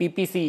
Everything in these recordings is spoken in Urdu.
PPC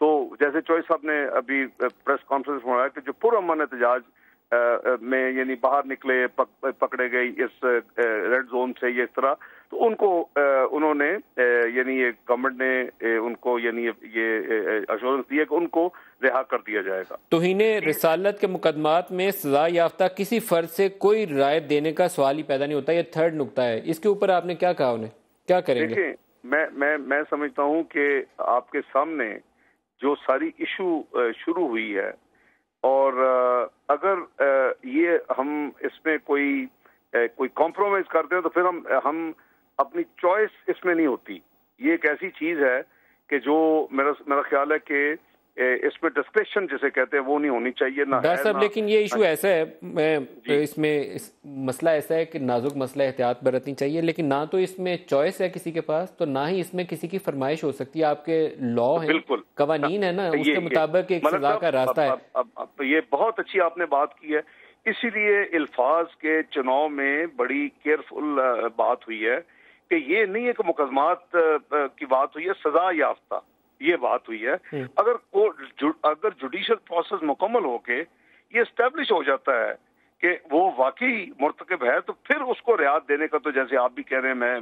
تو جیسے چوائس صاحب نے ابھی پریس کانفرنس میں بتایا کہ جو پرامن احتجاج میں یعنی باہر نکلے پکڑے گئے اس ریڈ زون سے یا اس طرح، تو ان کو انہوں نے یعنی یہ گورنمنٹ نے ان کو یعنی یہ ایشورنس دیا کہ ان کو رہا کر دیا جائے گا۔ توہین رسالت کے مقدمات میں سزا یافتہ کسی فرد سے کوئی رعایت دینے کا سوال ہی پیدا نہیں ہوتا، یہ تھرڈ نقطہ ہے، اس کے اوپر آپ نے کیا کہا، انہیں کیا کریں گے؟ دیکھیں میں سمجھتا ہوں کہ آپ کے سامنے جو ساری ایشو شروع ہوئی ہے، اور اگر یہ ہم اس میں کوئی کمپرومائز کرتے ہیں تو پھر ہم اپنی چوائس اس میں نہیں ہوتی۔ یہ ایک ایسی چیز ہے کہ جو میرا خیال ہے کہ اس میں ڈسکریشن جسے کہتے ہیں وہ نہیں ہونی چاہیے۔ نہ ڈاکٹر صاحب لیکن یہ ایشو ایسا ہے، اس میں مسئلہ ایسا ہے کہ نازک مسئلہ، احتیاط برتنی چاہیے، لیکن نہ تو اس میں چوائس ہے کسی کے پاس، تو نہ ہی اس میں کسی کی فرمائش ہو سکتی ہے۔ آپ کے لا ہیں، قوانین ہے نا، اس کے مطابق ایک سزا کا راستہ ہے۔ یہ بہت اچھی آپ نے بات کی ہے، اسی لیے الفاظ کے چناؤ میں بڑی کیئرفل بات ہوئی ہے کہ یہ نہیں ہے کہ مقدمات کی بات ہوئی ہے، سزا یافتہ یہ بات ہوئی ہے۔ اگر جوڈیشل پروسیس مکمل ہو کے یہ اسٹیبلش ہو جاتا ہے کہ وہ واقعی مرتکب ہے، تو پھر اس کو رعایت دینے کا، تو جیسے آپ بھی کہہ رہے ہیں،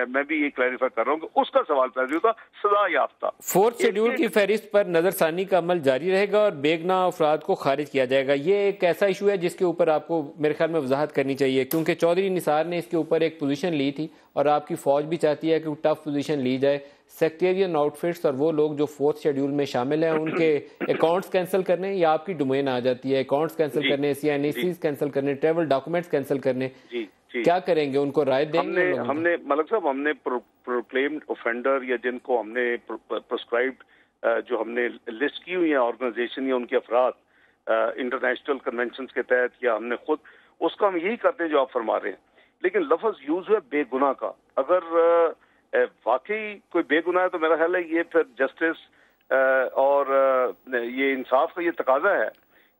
میں بھی یہ کلیریفائی کر رہا ہوں کہ اس کا سوال پیدا ہوتا سزا یافتہ۔ فورتھ شیڈول کی فہرست پر نظر ثانی کا عمل جاری رہے گا اور بے گناہ افراد کو خارج کیا جائے گا، یہ ایک ایسا ایشو ہے جس کے اوپر آپ کو میرے خیال میں وضاحت کرنی چاہیے، کیونکہ چودھری نثار نے اس کے اوپر ایک پوزیشن لی تھی اور آپ کی فوج بھی چاہتی ہے کہ ٹف پوزیشن لی جائے۔ سیکٹیرین آؤٹ فٹس اور وہ لوگ جو فورتھ شیڈول میں شامل ہیں، ان کے اکاؤنٹس کینسل کرنے یا آپ کی ڈومین آ جاتی ہے، اکاؤنٹس کینسل کرنے، CNACs کینسل کرنے، ٹریول ڈاکومنٹس کینسل کرنے، کیا کریں گے؟ ان کو رائٹ دیں گے؟ ہم نے ملک صاحب ہم نے پروکلیمڈ اوفینڈر یا جن کو ہم نے پرسکرائبڈ جو ہم نے لسٹ کی ہوئی ہیں آرگنائزیشن یا ان کے افراد انٹرنیشنل کنونشنز کے تحت، یا ہم نے خود، اس کا ہم یہی کرتے ہیں جو آپ فرما رہے ہیں، لیکن لفظ یوز ہے بے گناہ کا۔ اگر واقعی کوئی بے گناہ ہے تو میرا خیال ہے یہ پھر جسٹس اور یہ انصاف کا یہ تقاضا ہے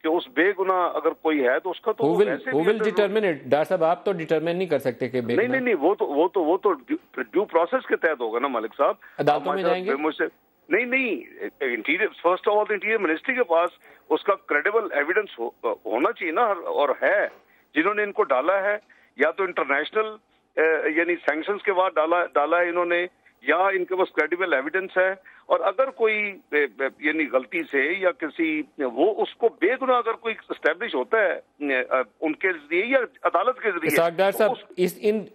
کہ اس بے گناہ اگر کوئی ہے تو اس کا تو who will determine it؟ Doctor صاحب آپ تو ڈیٹرمن نہیں کر سکتے کہ بے گناہ، نہیں وہ تو ڈیو پروسیس کے تحت ہوگا نا ملک صاحب، عدالتوں میں جائیں گے؟ نہیں interior, first of all interior ministry کے پاس اس کا کریڈیبل ایویڈنس ہونا چاہیے نا، اور ہے جنہوں نے ان کو ڈالا ہے، یا تو انٹرنیشنل یعنی سینکشنز کے بعد ڈالا ہے انہوں نے، یا ان کے پاس کریڈیبل ایویڈنس ہے، اور اگر کوئی یعنی غلطی سے یا کسی وہ اس کو بے گناہ اگر کوئی اسٹیبلش ہوتا ہے ان کے ذریعے یا عدالت کے ذریعے۔ ڈاکٹر صاحب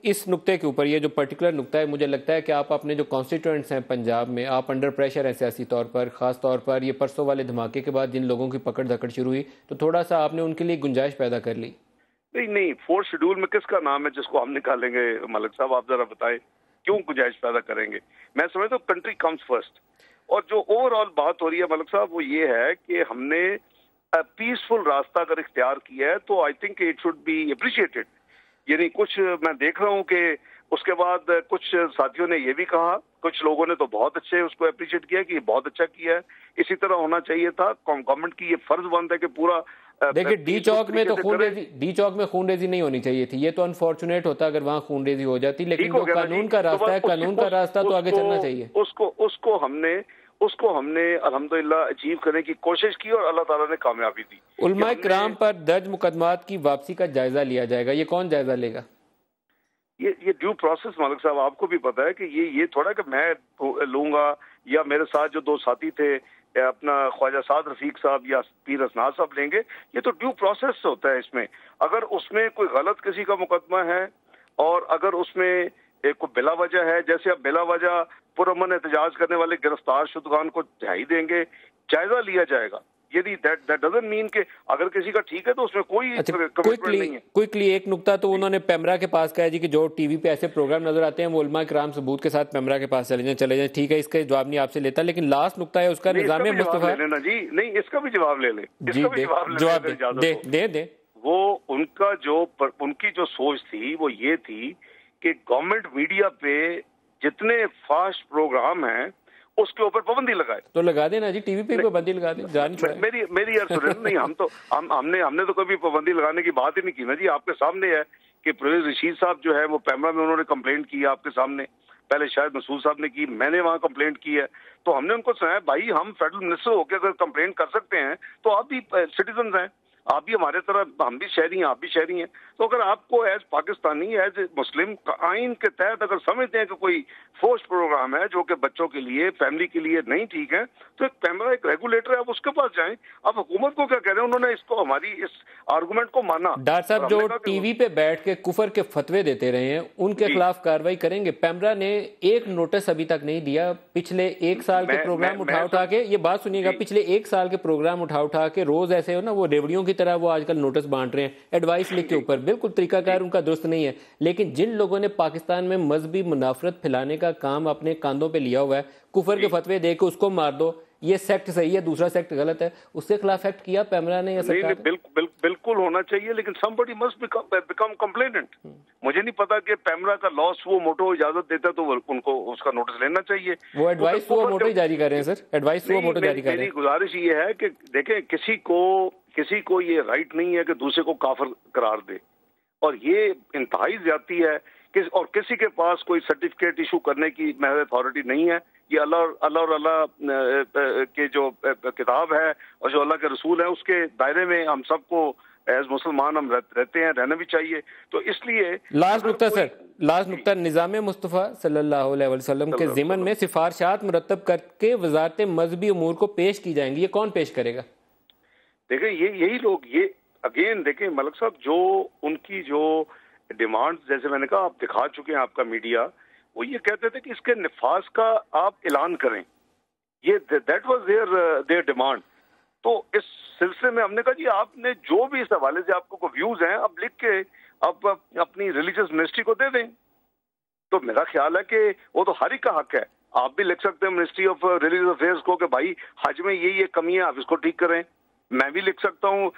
اس نقطے کے اوپر، یہ جو پرٹیکولر نقطہ ہے، مجھے لگتا ہے کہ آپ اپنے جو کانسٹیٹوئنٹس ہیں پنجاب میں، آپ انڈر پریشر ہیں سیاسی طور پر، خاص طور پر یہ پرسوں والے دھماکے کے بعد جن لوگوں کی پکڑ دھکڑ شروع ہوئی، تو تھوڑا سا آپ نے ان کے لیے گنجائش پیدا کر لی۔ نہیں فورتھ شیڈول میں کس کا نام ہے جس کو ہم نکالیں گے ملک صاحب؟ آپ ذرا بتائیں کیوں گنجائش پیدا کریں گے؟ میں سمجھتا ہوں کنٹری کمز فرسٹ، اور جو اوور آل بات ہو رہی ہے ملک صاحب وہ یہ ہے کہ ہم نے پیسفل راستہ اگر اختیار کیا ہے تو I think it should be appreciated. یعنی کچھ میں دیکھ رہا ہوں کہ اس کے بعد کچھ ساتھیوں نے یہ بھی کہا، کچھ لوگوں نے تو بہت اچھے اس کو اپریشیٹ کیا کہ یہ بہت اچھا کیا ہے، اسی طرح ہونا چاہیے تھا۔ گورنمنٹ کی یہ فرض بنتا ہے کہ پورا دیکھیں ڈی چوک میں تو خون ریزی نہیں ہونی چاہیے تھی، یہ تو انفارچونیٹ ہوتا اگر وہاں خون ریزی ہو جاتی، لیکن جو قانون کا راستہ ہے، قانون کا راستہ تو آگے چلنا چاہیے۔ اس کو ہم نے الحمدللہ اچیو کرنے کی کوشش کی اور اللہ تعالیٰ نے کامیابی دی۔ علماء کرام پر درج مقدمات کی واپسی کا جائزہ لیا جائے گا، یہ کون جائزہ لے گا؟ یہ ڈیو پروسیس ملک صاحب آپ کو بھی پتا ہے کہ یہ تھوڑا کہ میں لوں گا یا میرے ساتھ جو دو ساتھی تھے اپنا خواجہ سعد رفیق صاحب یا پیر اسناد صاحب لیں گے، یہ تو ڈیو پروسیس ہوتا ہے۔ اس میں اگر اس میں کوئی غلط کسی کا مقدمہ ہے اور اگر اس میں کوئی بلا وجہ ہے، جیسے اب بلا وجہ پرامن احتجاج کرنے والے گرفتار شدگان کو رہائی دیں گے، جائزہ لیا جائے گا۔ یعنی دیٹ ڈزنٹ مین کہ اگر کسی کا ٹھیک ہے تو اس میں کوئی کمٹمنٹ نہیں ہے۔ کوئکلی ایک نقطہ تو انہوں نے پیمرا کے پاس کہا جی کہ جو ٹی وی پہ ایسے پروگرام نظر آتے ہیں وہ علماء کرام ثبوت کے ساتھ پیمرا کے پاس چلے جائیں، ٹھیک ہے، اس کا جواب نہیں آپ سے لیتا، لیکن لاسٹ نقطہ ہے اس کا نظام مصطفیٰ۔ جی نہیں، اس کا بھی جواب لے لیں، جواب دے۔ وہ ان کی جو سوچ تھی وہ یہ تھی کہ گورنمنٹ میڈیا پہ جتنے فاسٹ پروگرام ہیں اس کے اوپر پابندی لگائے تو لگا دینا جی، ٹی وی پہ پابندی لگا دیں۔ میری نہیں، ہم نے تو کبھی پابندی لگانے کی بات ہی نہیں کی نا جی۔ آپ کے سامنے ہے کہ پرویز رشید صاحب جو ہے وہ پیمرا میں انہوں نے کمپلینٹ کی آپ کے سامنے، پہلے شاید مسعود صاحب نے کی, میں نے وہاں کمپلینٹ کی ہے. تو ہم نے ان کو سنایا بھائی ہم فیڈرل منسٹر ہو کے اگر کمپلینٹ کر سکتے ہیں تو آپ بھی سٹیزنز ہیں, آپ بھی ہمارے طرح, ہم بھی شہری ہیں, آپ بھی شہری ہیں. تو اگر آپ کو ایز پاکستانی, ایز مسلم آئین کے تحت اگر سمجھتے ہیں کہ کوئی فورس پروگرام ہے جو کہ بچوں کے لیے, فیملی کے لیے نہیں ٹھیک ہے, تو ایک پیمرا, ایک ریگولیٹر ہے, آپ اس کے پاس جائیں. آپ حکومت کو کیا کہہ رہے ہیں؟ انہوں نے اس کو, ہماری اس آرگومنٹ کو مانا. ڈاکٹر صاحب جو ٹی وی پہ بیٹھ کے کفر کے فتوے دیتے رہے ہیں ان کے خلاف کارروائی کریں گے. پیمرا نے ایک نوٹس ابھی تک نہیں دیا. پچھلے ایک سال کے پروگرام اٹھا کے, یہ بات سنیے گا, پچھلے ایک سال کے پروگرام اٹھا کے روز ایسے ہو نا, وہ ریوڑیوں کی طرح وہ آج کل نوٹس بانٹ رہے ہیں ایڈوائس لکھ کے اوپر. بالکل طریقہ کار ان کا درست نہیں ہے. لیکن جن لوگوں نے پاکستان میں مذہبی منافرت پھیلانے کا کام اپنے کاندھوں پہ لیا ہوا ہے, کفر کے فتوے دے کے اس کو مار دو, یہ سیکٹ صحیح ہے, دوسرا سیکٹ غلط ہے, اس کے خلاف ایکٹ کیا پیمرا نے یا سرکار نے؟ بالکل ہونا چاہیے, لیکن somebody must become complainant. مجھے نہیں پتا کہ پیمرا کا لاس وہ موٹو اجازت دیتا تو ان کو اس کا نوٹس لینا چاہیے. وہ ایڈوائس وہ موٹو جاری کر رہے ہیں سر, ایڈوائس وہ موٹو جاری کر رہے ہیں. میری گزارش یہ ہے کہ دیکھیں, کسی کو یہ رائٹ نہیں ہے کہ دوسرے کو کافر قرار دے, اور یہ انتہائی زیادتی ہے. اور کسی کے پاس کوئی سرٹیفکیٹ ایشو کرنے کی محض اتھارٹی نہیں ہے. یہ اللہ کے جو کتاب ہے اور جو اللہ کے رسول ہے اس کے دائرے میں ہم سب کو ایز مسلمان ہم رہتے ہیں, رہنا بھی چاہیے. تو اس لیے لاسٹ نقطہ سر, لاسٹ نقطہ, نظام مصطفیٰ صلی اللہ علیہ وسلم کے ضمن میں سفارشات مرتب کر کے وزارت مذہبی امور کو پیش کی جائیں گی, یہ کون پیش کرے گا؟ دیکھیں یہی لوگ, یہ اگین دیکھیں ملک صاحب, جو ان کی جو ڈیمانڈ, جیسے میں نے کہا آپ دکھا چکے ہیں, آپ کا میڈیا, وہ یہ کہتے تھے کہ اس کے نفاذ کا آپ اعلان کریں. یہ دیٹ واز دیئر ڈیمانڈ. تو اس سلسلے میں ہم نے کہا جی آپ نے جو بھی اس حوالے سے آپ کو ویوز ہیں اب لکھ کے اب اپنی ریلیجیس منسٹری کو دے دیں. تو میرا خیال ہے کہ وہ تو ہر ایک کا حق ہے. آپ بھی لکھ سکتے ہیں منسٹری آف ریلیجیس افیئرس کو کہ بھائی حج میں یہ کمی ہے, آپ اس کو ٹھیک کریں. میں بھی لکھ سکتا ہوں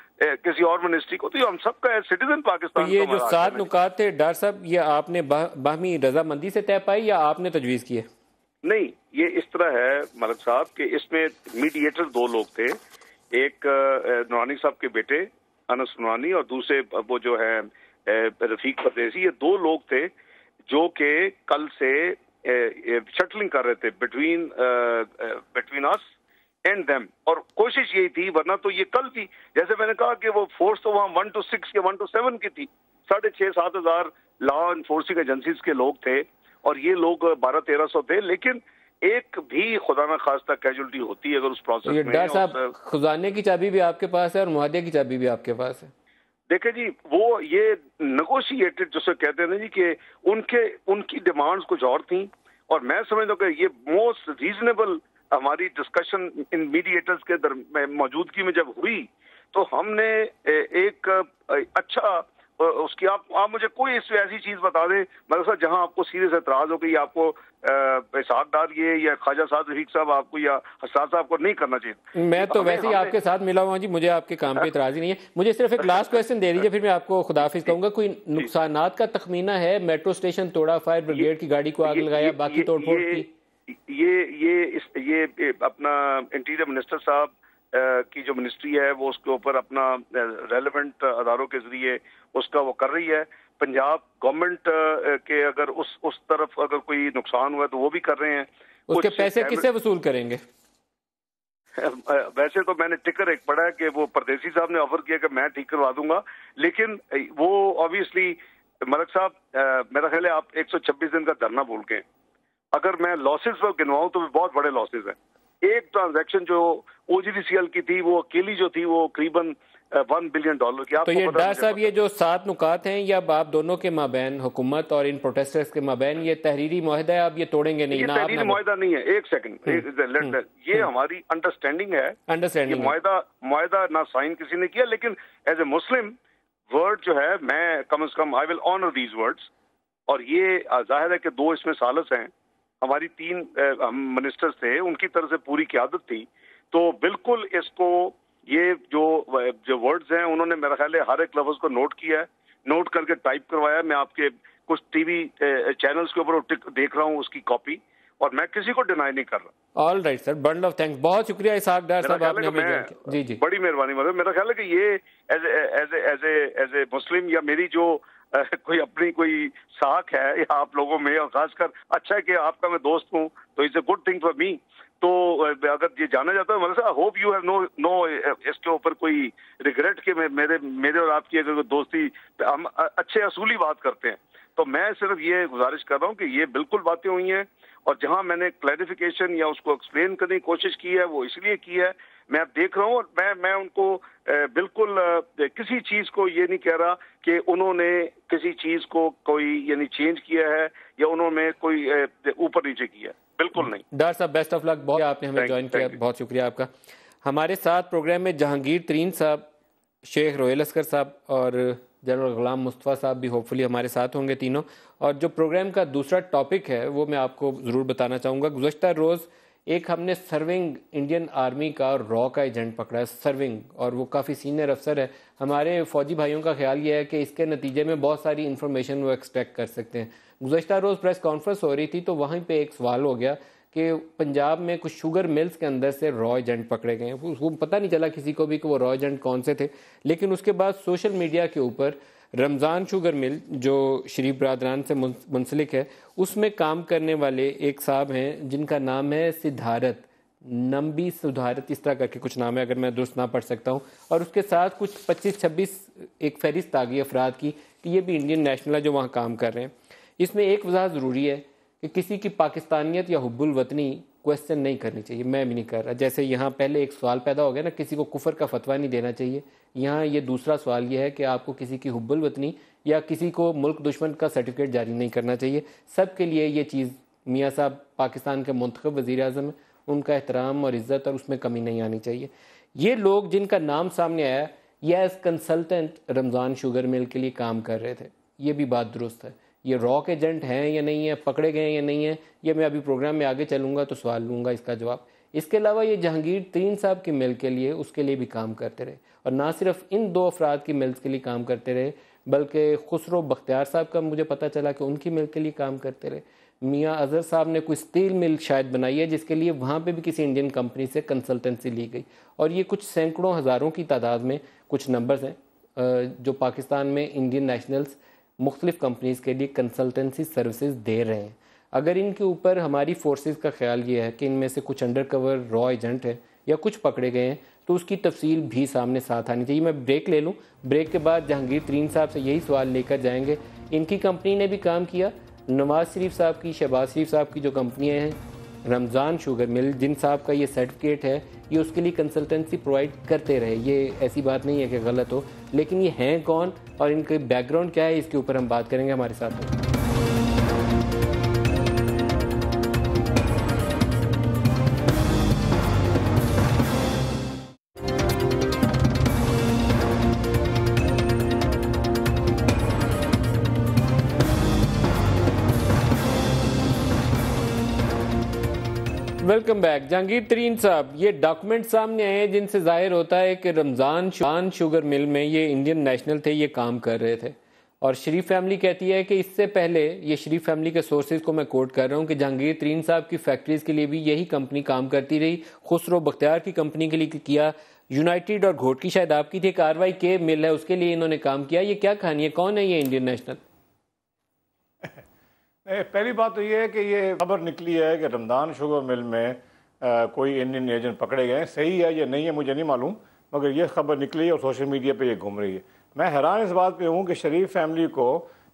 کسی اور منسٹری کو. تو یہ ہم سب کا سٹیزن پاکستان. یہ جو 7 نکات تھے ڈاکٹر صاحب, یہ آپ نے باہمی رضامندی سے طے پائی یا آپ نے تجویز کیے؟ نہیں, یہ اس طرح ہے ملک صاحب کہ اس میں میڈیٹر 2 لوگ تھے, ایک نورانی صاحب کے بیٹے انس نورانی اور دوسرے وہ جو ہے رفیق پردیسی. یہ 2 لوگ تھے جو کہ کل سے شٹلنگ کر رہے تھے بٹوین اس اینڈ دیم, اور کوشش یہی تھی, ورنہ تو یہ کل بھی جیسے میں نے کہا کہ وہ فورس تو وہاں 1 to 6 یا 1 to 7 کی تھی, 6,500-7 ہزار لا انفورسنگ ایجنسیز کے لوگ تھے, اور یہ لوگ 1200-1300 تھے. لیکن ایک بھی خدا نہ خواستہ کیجولٹی ہوتی ہے اگر اس پروسیس میں. ڈاکٹر صاحب خزانے کی چابی بھی آپ کے پاس ہے اور معاہدے کی چابی بھی آپ کے پاس ہے. دیکھیں جی, وہ یہ نیگوشیٹڈ جسے کہتے ہیں جی کہ ان کی ڈیمانڈز کچھ اور تھیں, اور میں سمجھتا ہوں کہ یہ موسٹ ریزنیبل ہماری ڈسکشن ان میڈیٹرز کے موجودگی میں جب ہوئی تو ہم نے ایک اچھا اس کی آپ مجھے کوئی اس میں ایسی چیز بتا دیں مطلب جہاں آپ کو سیریس اعتراض ہو کہ آپ کو اسحاق ڈار یہ یا خواجہ سعد رفیق صاحب آپ کو یا حساس صاحب کو نہیں کرنا چاہیے. میں تو ویسے ہی آپ کے ساتھ ملا ہوا ہوں جی, مجھے آپ کے کام پہ اعتراض ہی نہیں ہے. مجھے صرف ایک لاسٹ کویسچن دے دیجیے, پھر میں آپ کو خداحافظ کہوں گا. کوئی نقصانات کا تخمینہ ہے؟ میٹرو اسٹیشن توڑا, فائر بریگیڈ کی گاڑی کو آگ لگایا, باقی توڑ پھوڑ کی؟ یہ اپنا انٹیریئر منسٹر صاحب کی جو منسٹری ہے وہ اس کے اوپر اپنا ریلیونٹ اداروں کے ذریعے اس کا وہ کر رہی ہے. پنجاب گورنمنٹ کے اگر اس طرف اگر کوئی نقصان ہوا تو وہ بھی کر رہے ہیں. اس کے پیسے کس سے وصول کریں گے؟ ویسے تو میں نے ٹکر ایک پڑھا ہے کہ وہ پردیسی صاحب نے آفر کیا کہ میں ٹھیک کروا دوں گا, لیکن وہ آبویسلی ملک صاحب میرا خیال ہے آپ 126 دن کا دھرنا بھول گئے. اگر میں لاسز پر گنواؤں تو بہت بڑے لاسز ہیں. ایک ٹرانزیکشن جو OGVCL کی تھی وہ اکیلی جو تھی وہ قریباً $1 بلین کی. تو یہ ڈاکٹر صاحب یہ جو 7 نکات ہیں یا آپ دونوں کے مابین, حکومت اور ان پروٹیسٹرز کے مابین, یہ تحریری معاہدہ ہے, آپ یہ توڑیں گے نہیں؟ یہ تحریری معاہدہ نہیں ہے, ایک سیکنڈ, یہ ہماری انڈرسٹینڈنگ ہے. معاہدہ نہ سائن کسی نے کیا, لیکن ایز اے مسلم ورڈ جو ہے میں کم از کم آئی ول آنر دیز ورڈز. اور یہ ظاہر ہے کہ 2 اس میں سالس ہیں, ہماری 3 منسٹرز تھے, ان کی طرف سے پوری قیادت تھی. تو بالکل اس کو یہ جو ورڈز ہیں انہوں نے میرا خیال ہے ہر ایک لفظ کو نوٹ کیا ہے, نوٹ کر کے ٹائپ کروایا. میں آپ کے کچھ ٹی وی چینلز کے اوپر دیکھ رہا ہوں اس کی کاپی, اور میں کسی کو ڈینائی نہیں کر رہا. All right sir, bundle of thanks, بہت شکریہ اسحاق ڈار صاحب, آپ نے جی بڑی مہربانی. میرا خیال ہے کہ یہ ایز اے مسلم یا میری جو کوئی اپنی کوئی ساکھ ہے یا آپ لوگوں میں، اور خاص کر اچھا ہے کہ آپ کا میں دوست ہوں تو it's a good thing for me. تو اگر یہ جانا جاتا ہے مطلب ہوپ یو ہیو نو اس کے اوپر کوئی ریگریٹ کہ میرے اور آپ کی اگر دوستی، ہم اچھے اصولی بات کرتے ہیں. تو میں صرف یہ گزارش کر رہا ہوں کہ یہ بالکل باتیں ہوئی ہیں، اور جہاں میں نے کلیریفیکیشن یا اس کو ایکسپلین کرنے کی کوشش کی ہے وہ اس لیے کی ہے. میں اب دیکھ رہا ہوں، اور میں ان کو بالکل کسی چیز کو یہ نہیں کہہ رہا کہ انہوں نے کسی چیز کو کوئی یعنی چینج کیا ہے یا انہوں نے کوئی اوپر نیچے کیا ہے، بالکل نہیں. ڈاکٹر صاحب بیسٹ آف لک، بہت آپ نے ہمیں جوائن کیا، بہت شکریہ آپ کا. ہمارے ساتھ پروگرام میں جہانگیر ترین صاحب، شیخ روہیل اصغر صاحب اور جنرل غلام مصطفیٰ صاحب بھی ہوپ فلی ہمارے ساتھ ہوں گے تینوں. اور جو پروگرام کا دوسرا ٹاپک ہے وہ میں آپ کو ضرور بتانا چاہوں گا. گزشتہ روز ایک ہم نے سرونگ انڈین آرمی کا را کا ایجنٹ پکڑا ہے، سرونگ، اور وہ کافی سینئر افسر ہے. ہمارے فوجی بھائیوں کا خیال یہ ہے کہ اس کے نتیجے میں بہت ساری انفارمیشن وہ ایکسٹریکٹ کر سکتے ہیں. گزشتہ روز پریس کانفرنس ہو رہی تھی تو وہیں پہ ایک سوال ہو گیا کہ پنجاب میں کچھ شوگر ملز کے اندر سے را ایجنٹ پکڑے گئے ہیں. وہ پتہ نہیں چلا کسی کو بھی کہ وہ را ایجنٹ کون سے تھے. لیکن اس کے بعد سوشل میڈیا کے اوپر رمضان شوگر مل جو شریف برادران سے منسلک ہے، اس میں کام کرنے والے ایک صاحب ہیں جن کا نام ہے سدھارت، نمبی سدھارت، اس طرح کر کے کچھ نام ہے اگر میں درست نہ پڑھ سکتا ہوں. اور اس کے ساتھ کچھ 25-26 ایک فہرست آ گئی افراد کی کہ یہ بھی انڈین نیشنل ہے جو وہاں کام کر رہے ہیں. اس میں ایک وضاحت ضروری ہے کہ کسی کی پاکستانیت یا حب الوطنی کویسچن نہیں کرنی چاہیے. میں بھی نہیں کر رہا. جیسے یہاں پہلے ایک سوال پیدا ہو گیا نا، کسی کو کفر کا فتویٰ نہیں دینا چاہیے، یہاں یہ دوسرا سوال یہ ہے کہ آپ کو کسی کی حب الوطنی یا کسی کو ملک دشمن کا سرٹیفکیٹ جاری نہیں کرنا چاہیے. سب کے لیے یہ چیز، میاں صاحب پاکستان کے منتخب وزیر اعظم ہیں، ان کا احترام اور عزت اور اس میں کمی نہیں آنی چاہیے. یہ لوگ جن کا نام سامنے آیا، یہ ایز کنسلٹنٹ رمضان شوگر مل کے لیے کام کر رہے تھے. یہ بھی بات درست ہے. یہ راک ایجنٹ ہیں یا نہیں ہیں، پکڑے گئے ہیں یا نہیں ہیں، یہ میں ابھی پروگرام میں آگے چلوں گا تو سوال لوں گا اس کا جواب. اس کے علاوہ یہ جہانگیر ترین صاحب کی مل کے لیے، اس کے لیے بھی کام کرتے رہے، اور نہ صرف ان دو افراد کی ملز کے لیے کام کرتے رہے بلکہ خسرو بختیار صاحب کا مجھے پتہ چلا کہ ان کی مل کے لیے کام کرتے رہے. میاں اظہر صاحب نے کوئی اسٹیل مل شاید بنائی ہے جس کے لیے وہاں پہ بھی کسی انڈین کمپنی سے کنسلٹنسی لی گئی. اور یہ کچھ سینکڑوں ہزاروں کی تعداد میں کچھ نمبرز ہیں جو پاکستان میں انڈین نیشنلز مختلف کمپنیز کے لیے کنسلٹنسی سروسز دے رہے ہیں. اگر ان کے اوپر ہماری فورسز کا خیال یہ ہے کہ ان میں سے کچھ انڈر کور را ایجنٹ ہیں یا کچھ پکڑے گئے ہیں تو اس کی تفصیل بھی سامنے ساتھ آنی چاہیے. میں بریک لے لوں، بریک کے بعد جہانگیر ترین صاحب سے یہی سوال لے کر جائیں گے. ان کی کمپنی نے بھی کام کیا، نواز شریف صاحب کی، شہباز شریف صاحب کی جو کمپنیاں ہیں، رمضان شوگر مل جن صاحب کا یہ سرٹیفکیٹ ہے، یہ اس کے لیے کنسلٹنسی پرووائڈ کرتے رہے. یہ ایسی بات نہیں ہے کہ غلط ہو، لیکن یہ ہیں کون اور ان کے بیک گراؤنڈ کیا ہے، اس کے اوپر ہم بات کریں گے. ہمارے ساتھ ویلکم بیک. جہانگیر ترین صاحب، یہ ڈاکومنٹ سامنے آئے ہیں جن سے ظاہر ہوتا ہے کہ رمضان شوگر مل میں یہ انڈین نیشنل تھے، یہ کام کر رہے تھے. اور شریف فیملی کہتی ہے کہ اس سے پہلے، یہ شریف فیملی کے سورسز کو میں کوٹ کر رہا ہوں، کہ جہانگیر ترین صاحب کی فیکٹریز کے لیے بھی یہی کمپنی کام کرتی رہی. خسرو بختیار کی کمپنی کے لیے کیا، یونائٹیڈ اور گھوٹ کی شاید آپ کی تھی، کاروائی کے مل ہے اس کے لیے انہوں نے کام کیا. یہ کیا کہانی ہے، کون ہے یہ انڈین نیشنل؟ پہلی بات تو یہ ہے کہ یہ خبر نکلی ہے کہ رمضان شوگر مل میں کوئی انڈین ایجنٹ پکڑے گئے ہیں. صحیح ہے یا نہیں ہے مجھے نہیں معلوم، مگر یہ خبر نکلی ہے اور سوشل میڈیا پہ یہ گھوم رہی ہے. میں حیران اس بات پہ ہوں کہ شریف فیملی کو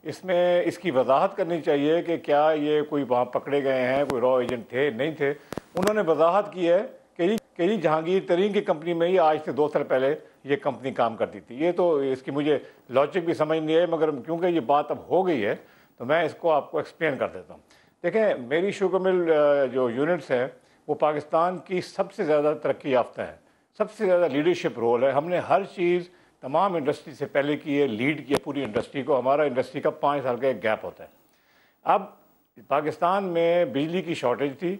اس میں اس کی وضاحت کرنی چاہیے کہ کیا یہ کوئی وہاں پکڑے گئے ہیں، کوئی را ایجنٹ تھے نہیں تھے. انہوں نے وضاحت کی ہے کہ یہ جہانگیر ترین کی کمپنی میں ہی آج سے 2 سال پہلے یہ کمپنی کام کرتی تھی. یہ تو اس کی مجھے لاجک بھی سمجھ نہیں ہے، مگر کیونکہ یہ بات اب ہو گئی ہے تو میں اس کو آپ کو ایکسپلین کر دیتا ہوں. دیکھیں، میری شوگر مل جو یونٹس ہیں وہ پاکستان کی سب سے زیادہ ترقی یافتہ ہے، سب سے زیادہ لیڈرشپ رول ہے. ہم نے ہر چیز تمام انڈسٹری سے پہلے کی ہے، لیڈ کیا پوری انڈسٹری کو. ہمارا انڈسٹری کا 5 سال کا ایک گیپ ہوتا ہے. اب پاکستان میں بجلی کی شارٹیج تھی،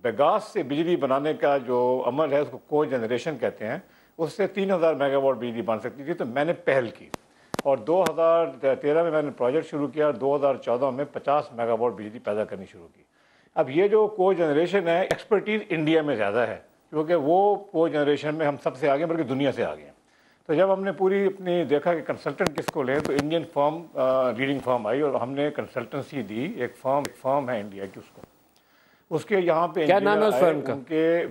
گیس سے بجلی بنانے کا جو عمل ہے اس کو کو جنریشن کہتے ہیں، اس سے 3000 میگا واٹ بجلی بن سکتی تھی. تو میں نے پہل کی اور 2013 میں نے پروجیکٹ شروع کیا اور 2014 میں 50 میگا واٹ بجلی پیدا کرنی شروع کی. اب یہ جو کو جنریشن ہے، ایکسپرٹیز انڈیا میں زیادہ ہے کیونکہ وہ کو جنریشن میں ہم سب سے آگے بلکہ دنیا سے آگے ہیں. تو جب ہم نے پوری اپنی دیکھا کہ کنسلٹنٹ کس کو لیں تو انڈین فرم لیڈنگ فرم آئی اور ہم نے کنسلٹنسی دی. ایک فرم ہے انڈیا کی, اس کے یہاں پہ کیا نام ہے اس فرم کا؟ ان کے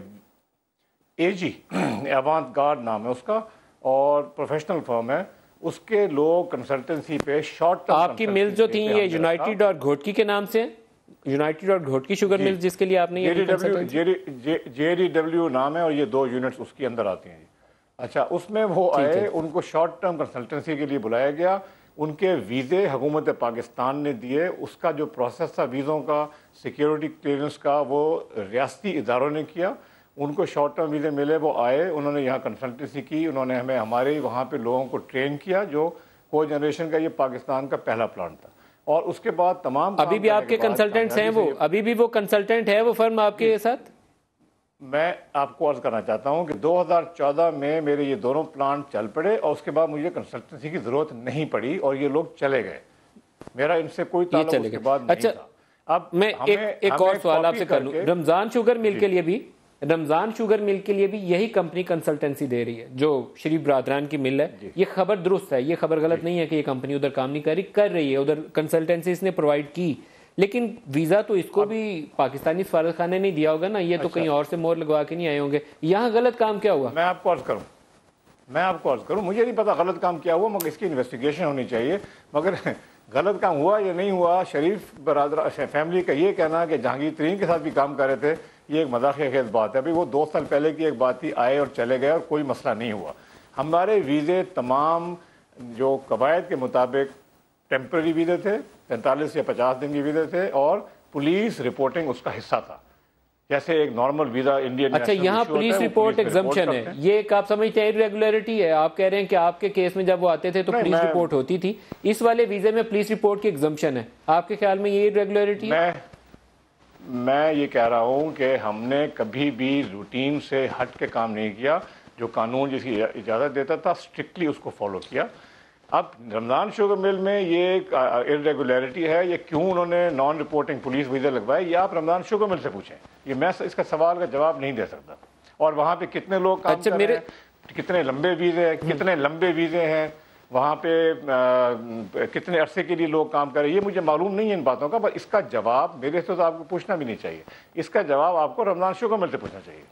AG ایوانت گارڈ نام ہے اس کا, اور پروفیشنل فرم ہے. اس کے لوگ کنسلٹنسی پہ شارٹ ٹرم. آپ کی ملز جو تھیں یہ یونائٹیڈ اور گھوٹکی کے نام سے, یونائٹیڈ اور گھوٹکی شوگر ملز, جس کے لیے آپ نے JDW نام ہے, اور یہ 2 یونٹس اس کے اندر آتی ہیں. اچھا, اس میں وہ آئے, ان کو شارٹ ٹرم کنسلٹنسی کے لیے بلایا گیا. ان کے ویزے حکومت پاکستان نے دیے. اس کا جو پروسیس تھا ویزوں کا, سیکیورٹی کلیئرنس کا, وہ ریاستی اداروں نے کیا. ان کو شارٹ ٹرم ویزے ملے, وہ آئے, انہوں نے یہاں کنسلٹنسی کی, انہوں نے ہمیں ہمارے وہاں پہ لوگوں کو ٹرین کیا. جو کو جنریشن کا یہ پاکستان کا پہلا پلانٹ تھا. اور اس کے بعد تمام ابھی بھی آپ کے کنسلٹنٹس ہیں وہ, ابھی بھی وہ کنسلٹنٹ ہے وہ فرم آپ کے ساتھ؟ میں آپ کو عرض کرنا چاہتا ہوں کہ 2014 میں میرے یہ دونوں پلانٹ چل پڑے, اور اس کے بعد مجھے کنسلٹنسی کی ضرورت نہیں پڑی, اور یہ لوگ چلے گئے. میرا ان سے کوئی تعلق اس کے بعد نہیں تھا. اب میں ایک اور سوال آپ سے کر لوں. رمضان شوگر مل کے لیے بھی, رمضان شوگر مل کے لیے بھی یہی کمپنی کنسلٹنسی دے رہی ہے جو شریف برادران کی مل ہے. یہ خبر درست ہے, یہ خبر غلط نہیں ہے کہ یہ کمپنی ادھر کام نہیں کر رہی ہے, ادھر کنسلٹنسی اس نے پرووائڈ کی, لیکن ویزا تو اس کو بھی پاکستانی سفارت خانے نہیں دیا ہوگا نا, یہ تو کہیں اور سے مور لگوا کے نہیں آئے ہوں گے. یہاں غلط کام کیا ہوا؟ میں آپ کو عرض کروں, مجھے نہیں پتا غلط کام کیا ہوا, مگر اس کی انویسٹیگیشن ہونی چاہیے. مگر غلط کام ہوا یا نہیں ہوا, شریف برادر فیملی کا یہ کہنا کہ جہانگیر ترین کے ساتھ بھی کام کر رہے تھے, یہ ایک مذاقیہ خیز بات ہے. ابھی وہ 2 سال پہلے کی ایک بات تھی, آئے اور چلے گئے اور کوئی مسئلہ نہیں ہوا. ہمارے ویزے تمام جو قواعد کے مطابق ٹیمپرری ویزے تھے, 45 یا 50 دن کے ویزے تھے, اور پولیس رپورٹنگ اس کا حصہ تھا, جیسے ایک نارمل ویزا انڈین. اچھا, یہاں پولیس رپورٹ ایگزمپشن ہے, یہ ایک آپ سمجھتے ہیں ارریگولرٹی ہے. آپ کہہ رہے ہیں کہ آپ کے کیس میں جب وہ آتے تھے تو پولیس رپورٹ ہوتی تھی, اس والے ویزے میں پولیس رپورٹ کی ایگزمپشن ہے. آپ کے خیال میں یہ ارریگولرٹی ہے؟ میں یہ کہہ رہا ہوں کہ ہم نے کبھی بھی روٹین سے ہٹ کے کام نہیں کیا. جو قانون جس کی اجازت دیتا تھا اسٹرکٹلی اس کو فالو کیا. اب رمضان شوگر مل میں یہ ایک ارریگولیرٹی ہے, یہ کیوں انہوں نے نان رپورٹنگ پولیس ویزے لگوائے, یہ آپ رمضان شوگر مل سے پوچھیں. یہ میں اس کا سوال کا جواب نہیں دے سکتا. اور وہاں پہ کتنے لوگ کام کر رہے ہیں, کتنے لمبے ویزے ہیں, وہاں پہ کتنے عرصے کے لیے لوگ کام کر رہے ہیں, یہ مجھے معلوم نہیں ہے ان باتوں کا. پر اس کا جواب میرے سے تو آپ کو پوچھنا بھی نہیں چاہیے, اس کا جواب آپ کو رمضان شوگر مل سے پوچھنا چاہیے.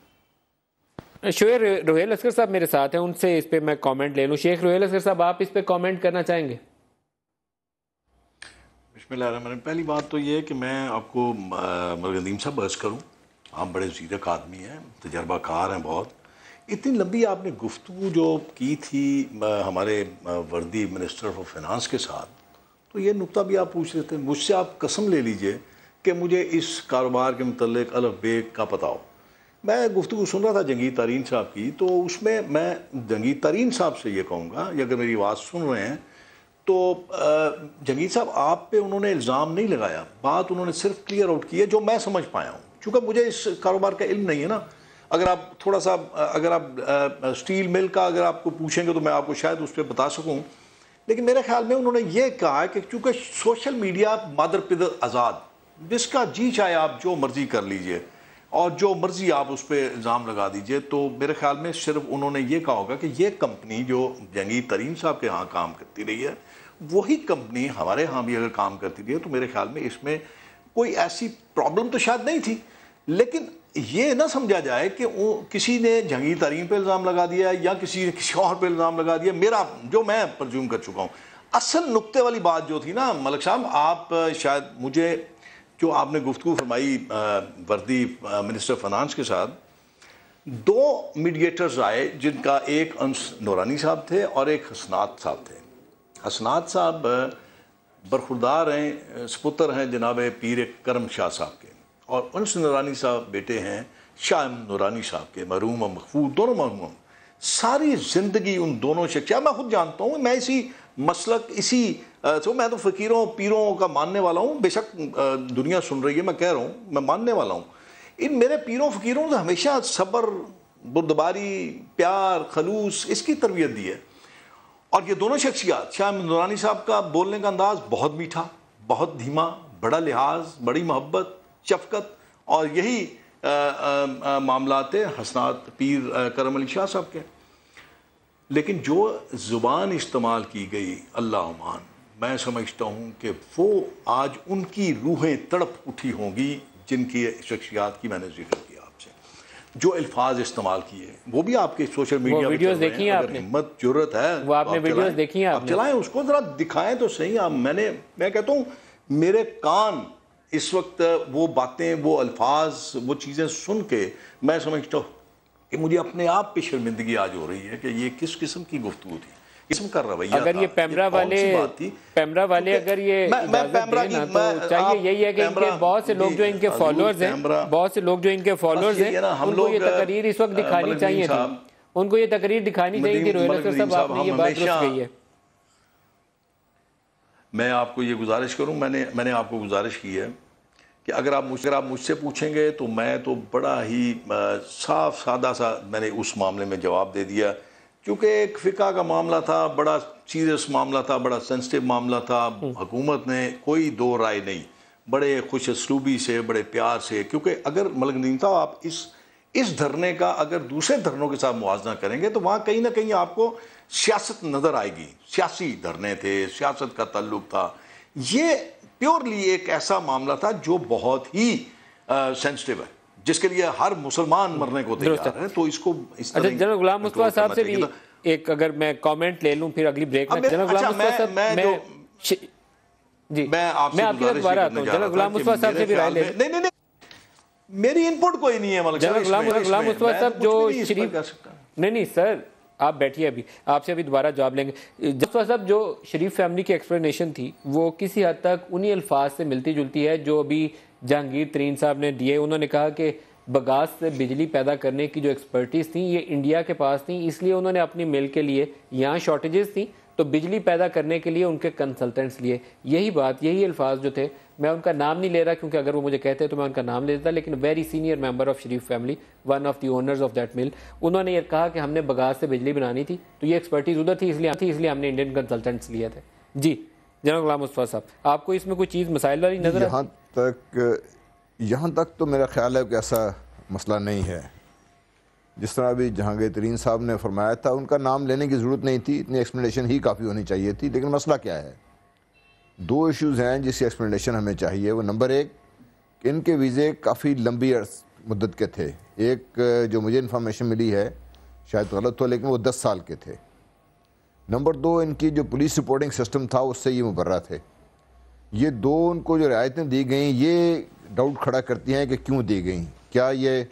شعیب روہیل اصغر صاحب میرے ساتھ ہیں, ان سے اس پہ میں کامنٹ لے لوں. شیخ روہیل اصغر صاحب, آپ اس پہ کامنٹ کرنا چاہیں گے؟ بسم اللہ الرحمن الرحیم. پہلی بات تو یہ ہے کہ میں آپ کو مرغندیم صاحب عرض کروں, آپ بڑے زیرک آدمی ہیں, تجربہ کار ہیں بہت. اتنی لمبی آپ نے گفتگو جو کی تھی ہمارے وردی منسٹر آف فائنانس کے ساتھ, تو یہ نقطہ بھی آپ پوچھ رہے تھے. مجھ سے آپ قسم لے لیجئے کہ مجھے اس کاروبار کے متعلق الف بے کا پتہ ہو. میں گفتگو سن رہا تھا جہانگیر ترین صاحب کی, تو اس میں جہانگیر ترین صاحب سے یہ کہوں گا, یا اگر میری آواز سن رہے ہیں تو جہانگیر صاحب آپ پہ انہوں نے الزام نہیں لگایا, بات انہوں نے صرف کلیئر آؤٹ کی ہے جو میں سمجھ پایا ہوں. چونکہ مجھے اس کاروبار کا علم نہیں ہے نا. اگر آپ تھوڑا سا اگر آپ اسٹیل مل کا اگر آپ کو پوچھیں گے تو میں آپ کو شاید اس پہ بتا سکوں, لیکن میرے خیال میں انہوں نے یہ کہا کہ چونکہ سوشل میڈیا مادر پدر آزاد, جس کا جی چاہے آپ جو مرضی کر لیجئے اور جو مرضی آپ اس پہ الزام لگا دیجئے, تو میرے خیال میں صرف انہوں نے یہ کہا ہوگا کہ یہ کمپنی جو جہانگیر ترین صاحب کے ہاں کام کرتی رہی ہے, وہی کمپنی ہمارے ہاں بھی اگر کام کرتی رہی ہے, تو میرے خیال میں اس میں کوئی ایسی پرابلم تو شاید نہیں تھی. لیکن یہ نہ سمجھا جائے کہ کسی نے جہانگیر ترین پہ الزام لگا دیا یا کسی نے کسی اور پہ الزام لگا دیا. میرا جو میں پرزیوم کر چکا ہوں, اصل نقطے والی بات جو تھی نا ملک صاحب, آپ شاید مجھے جو آپ نے گفتگو فرمائی وردی منسٹر فائنانس کے ساتھ, 2 میڈیٹرز آئے جن کا ایک انس نورانی صاحب تھے اور ایک حسنات صاحب تھے. حسنات صاحب برخوردار ہیں, سپتر ہیں جناب پیر کرم شاہ صاحب کے, اور انس نورانی صاحب بیٹے ہیں شاہ نورانی صاحب کے, مرحوم و مغفور دونوں مرحوم. ساری زندگی ان دونوں شخصیات, میں خود جانتا ہوں, میں اسی مسلک تو میں تو فقیروں پیروں کا ماننے والا ہوں. بے شک دنیا سن رہی ہے, میں کہہ رہا ہوں میں ماننے والا ہوں. ان میرے پیروں فقیروں نے ہمیشہ صبر, بردباری, پیار, خلوص اس کی تربیت دی ہے. اور یہ دونوں شخصیات, شاہ نورانی صاحب کا بولنے کا انداز بہت میٹھا, بہت دھیما, بڑا لحاظ, بڑی محبت, شفقت, اور یہی معاملات حسنات پیر کرم علی شاہ صاحب کے. لیکن جو زبان استعمال کی گئی اللہ امان، میں سمجھتا ہوں کہ وہ آج ان کی روحیں تڑپ اٹھی ہوں گی جن کی شخصیات کی میں نے ذکر کیا آپ سے، جو الفاظ استعمال کیے وہ بھی آپ کے سوشل میڈیا پہ ویڈیوز دیکھی ہیں آپ نے؟ ہمت جرت ہے وہ آپ نے ویڈیوز دیکھی ہیں؟ آپ چلائیں اس کو، ذرا دکھائیں تو صحیح۔ میں کہتا ہوں میرے کان اس وقت وہ باتیں، وہ الفاظ، وہ چیزیں سن کے میں سمجھتا ہوں کہ مجھے اپنے آپ پہ شرمندگی آج ہو رہی ہے کہ یہ کس قسم کی گفتگو تھی، قسم کا رویہ تھا۔ اگر یہ پیمرا والے اگر یہ اجازت دیں نا تو چاہیے یہی ہے کہ ان کے بہت سے لوگ جو ان کے فالوورز ہیں، بہت سے لوگ جو ان کے فالوورز ہیں، ان کو یہ تقریر اس وقت دکھانی چاہیے تھی، ان کو یہ تقریر دکھانی چاہیے کہ روہیل اختر صاحب آپ نے یہ بات درست کہی ہے۔ میں آپ کو یہ گزارش کروں، میں نے آپ کو گزارش کی ہے کہ اگر آپ مجھ سے پوچھیں گے تو میں تو بڑا ہی صاف سادہ سا میں نے اس معاملے میں جواب دے دیا، کیونکہ ایک فقہ کا معاملہ تھا، بڑا سیریس معاملہ تھا، بڑا سینسٹیو معاملہ تھا۔ حکومت نے کوئی دو رائے نہیں، بڑے خوش اسلوبی سے، بڑے پیار سے، کیونکہ اگر ملک ندیم صاحب آپ اس دھرنے کا اگر دوسرے دھرنوں کے ساتھ موازنہ کریں گے تو وہاں کہیں نہ کہیں آپ کو سیاست نظر آئے گی، سیاسی دھرنے تھے، سیاست کا تعلق تھا۔ یہ پیورلی ایک ایسا معاملہ تھا جو بہت ہی سینسٹیو ہے، جس کے لیے ہر مسلمان مرنے کو تیار ہے، تو اس کو اس طرح جنرل غلام مصطفیٰ صاحب سے بھی ایک اگر میں کامنٹ لے لوں پھر اگلی بریک میں۔ جنرل غلام مصطفیٰ صاحب جی میں آپ کی دوبارہ آتا ہوں، جنرل غلام مصطفیٰ صاحب سے بھی رائے لے لیں۔ نہیں میری انپٹ کوئی نہیں ہے ملک صاحب۔ جنرل غلام مصطفیٰ صاحب جو شریف نہیں سر آپ بیٹھیے، ابھی آپ سے ابھی دوبارہ جواب لیں گے۔ مصطفیٰ صاحب جو شریف فیملی کی ایکسپلینیشن تھی وہ کسی حد تک انہی الفاظ سے ملتی جلتی ہے جو ابھی جہانگیر ترین صاحب نے دیے۔ انہوں نے کہا کہ بگاس سے بجلی پیدا کرنے کی جو ایکسپرٹیز تھیں یہ انڈیا کے پاس تھیں، اس لیے انہوں نے اپنی مل کے لیے یہاں شارٹیجز تھیں تو بجلی پیدا کرنے کے لیے ان کے کنسلٹنٹس لیے۔ یہی بات، یہی الفاظ جو تھے، میں ان کا نام نہیں لے رہا کیونکہ اگر وہ مجھے کہتے تو میں ان کا نام لے دیتا، لیکن very senior member of Sharif family, one of the owners of that مل، انہوں نے یہ کہا کہ ہم نے بگاس سے بجلی بنانی تھی تو یہ ایکسپرٹیز ادھر تھی، اس لیے ہم نے انڈین کنسلٹنٹس لیے تھے۔ جی جنرل غلام مصطفیٰ صاحب، آپ کو اس میں کوئی چیز مسائل والی نظر ہے؟ یہاں تک تو میرا خیال ہے کہ ایسا مسئلہ نہیں ہے۔ جس طرح ابھی جہانگیر ترین صاحب نے فرمایا تھا، ان کا نام لینے کی ضرورت نہیں تھی، اتنی ایکسپلینیشن ہی کافی ہونی چاہیے تھی۔ لیکن مسئلہ کیا ہے؟ دو ایشوز ہیں جس کی ایکسپلینیشن ہمیں چاہیے۔ وہ نمبر ایک کہ ان کے ویزے کافی لمبی مدت کے تھے، ایک جو مجھے انفارمیشن ملی ہے شاید غلط ہو لیکن وہ 10 سال کے تھے۔ نمبر دو، ان کی جو پولیس رپورٹنگ سسٹم تھا اس سے یہ مبرہ تھے۔ یہ دو ان کو جو رعایتیں دی گئیں یہ ڈاؤٹ کھڑا کرتی ہیں کہ کیوں دی گئیں۔ کیا یہ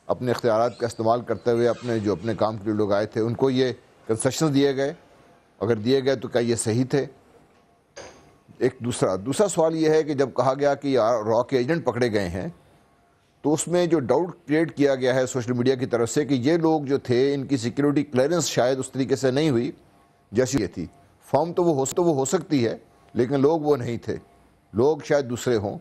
اپنے اختیارات کا استعمال کرتے ہوئے اپنے کام کے لیے لوگ آئے تھے ان کو یہ کنسیشنز دیے گئے؟ اگر دیے گئے تو کیا یہ صحیح تھے؟ ایک دوسرا سوال یہ ہے کہ جب کہا گیا کہ را کے ایجنٹ پکڑے گئے ہیں تو اس میں جو ڈاؤٹ کریٹ کیا گیا ہے سوشل میڈیا کی طرف سے کہ یہ لوگ جو تھے ان کی سیکیورٹی کلیئرنس شاید اس طریقے سے نہیں ہوئی جیسی یہ تھی۔ فارم تو وہ ہو سکتی ہے لیکن لوگ وہ نہیں تھے، لوگ شاید دوسرے ہوں۔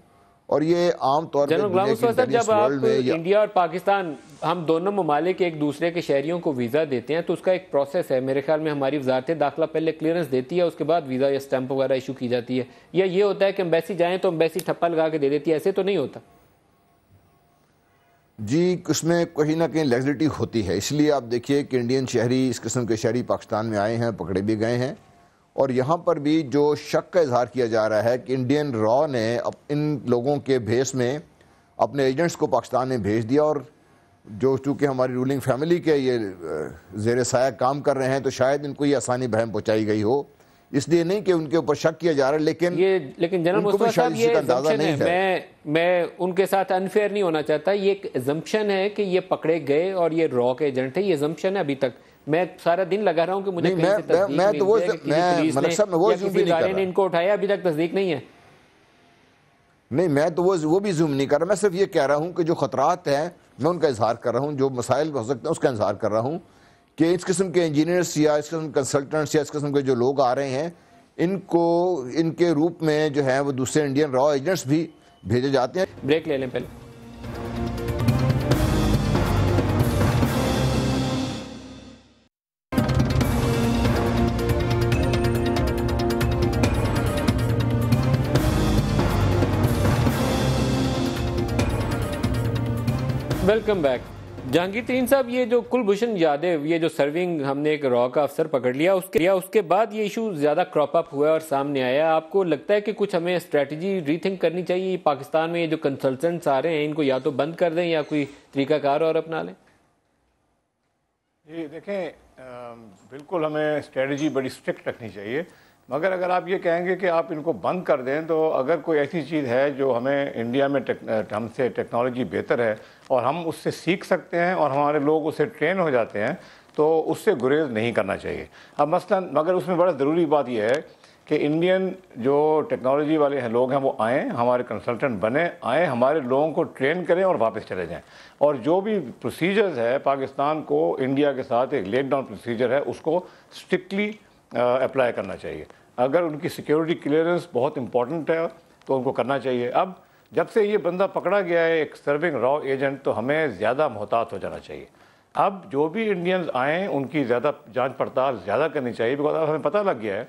اور یہ عام طور پر جنرل غلام مصطفیٰ صاحب جب آپ انڈیا اور پاکستان ہم دونوں ممالک ایک دوسرے کے شہریوں کو ویزا دیتے ہیں تو اس کا ایک پروسیس ہے، میرے خیال میں ہماری وزارت داخلہ پہلے کلیئرنس دیتی ہے، اس کے بعد ویزا یا سٹیمپ وغیرہ ایشو کی جاتی ہے، یا یہ ہوتا ہے کہ امبیسی جائیں تو امبیسی ٹھپا لگا کے دے دیتی ہے؟ ایسے تو نہیں ہوتا؟ جی اس میں کہیں نہ کہیں لیگزلٹی ہوتی ہے، اس لیے آپ دیکھیے کہ انڈین شہری، اس قسم کے شہری پاکستان میں آئے ہیں، پکڑے بھی گئے ہیں، اور یہاں پر بھی جو شک کا اظہار کیا جا رہا ہے کہ انڈین را نے ان لوگوں کے بھیس میں اپنے ایجنٹس کو پاکستان میں بھیج دیا، اور جو چونکہ ہماری رولنگ فیملی کے یہ زیر سایہ کام کر رہے ہیں تو شاید ان کو یہ آسانی بہم پہنچائی گئی ہو، اس لیے نہیں کہ ان کے اوپر شک کیا جا رہا ہے، لیکن جنرل مصطفیٰ صاحب یہ ایزمپشن ہے، میں ان کے ساتھ انفیئر نہیں ہونا چاہتا، یہ ایک ایزمپشن ہے کہ یہ پکڑے گئے اور یہ را کے ایجنٹ ہے، یہ ایزمپشن ہے۔ ابھی تک میں سارا دن لگا رہا ہوں کہ مجھے کہیں سے تصدیق مل جائے کہ کسی پولیس نے یا کسی ادارے نے ان کو اٹھایا، ابھی تک تصدیق نہیں ہے۔ نہیں میں تو وہ بھی زوم نہیں کر رہا، میں صرف یہ کہہ رہا ہوں کہ جو خطرات ہیں میں ان کا اظہار کر رہا ہوں، جو مسائل ہو سکتے ہیں اس کا اظہار کر رہا ہوں کہ اس قسم کے انجینئرس یا اس قسم کے کنسلٹنٹس یا اس قسم کے جو لوگ آ رہے ہیں ان کو ان کے روپ میں جو ہے وہ دوسرے انڈین را ایجنٹس بھی بھیجے جاتے ہیں۔ بریک لے لیں پہلے۔ Welcome back. جہانگیر ترین صاحب، یہ جو کلبھوشن یادیو، یہ جو سرونگ ہم نے ایک را کا افسر پکڑ لیا، اس کے بعد یہ ایشو زیادہ کراپ اپ ہوا اور سامنے آیا. آپ کو لگتا ہے کہ کچھ ہمیں اسٹریٹجی ری تھنک کرنی چاہیے؟ پاکستان میں یہ جو کنسلٹنٹس آ رہے ہیں ان کو یا تو بند کر دیں یا کوئی طریقہ کار اور اپنا لیں؟ جی دیکھیں، بالکل ہمیں اسٹریٹجی بڑی اسٹرکٹ رکھنی چاہیے، مگر اگر آپ یہ کہیں گے کہ آپ ان کو بند کر دیں تو اگر کوئی ایسی چیز ہے جو ہمیں انڈیا میں ہم سے ٹیکنالوجی بہتر ہے اور ہم اس سے سیکھ سکتے ہیں اور ہمارے لوگ اس سے ٹرین ہو جاتے ہیں تو اس سے گریز نہیں کرنا چاہیے. اب مثلا مگر اس میں بڑا ضروری بات یہ ہے کہ انڈین جو ٹیکنالوجی والے ہیں لوگ ہیں وہ آئیں، ہمارے کنسلٹنٹ بنیں، آئیں ہمارے لوگوں کو ٹرین کریں اور واپس چلے جائیں. اور جو بھی پروسیجرز ہے پاکستان کو انڈیا کے ساتھ ایک لیٹ ڈاؤن پروسیجر ہے اس کو اسٹرکٹلی اپلائی کرنا چاہیے. اگر ان کی سیکیورٹی کلیئرنس بہت امپورٹنٹ ہے تو ان کو کرنا چاہیے. اب جب سے یہ بندہ پکڑا گیا ہے ایک سرونگ را ایجنٹ، تو ہمیں زیادہ محتاط ہو جانا چاہیے. اب جو بھی انڈینز آئیں ان کی زیادہ جانچ پڑتال زیادہ کرنی چاہیے، بیکاز اب ہمیں پتہ لگ گیا ہے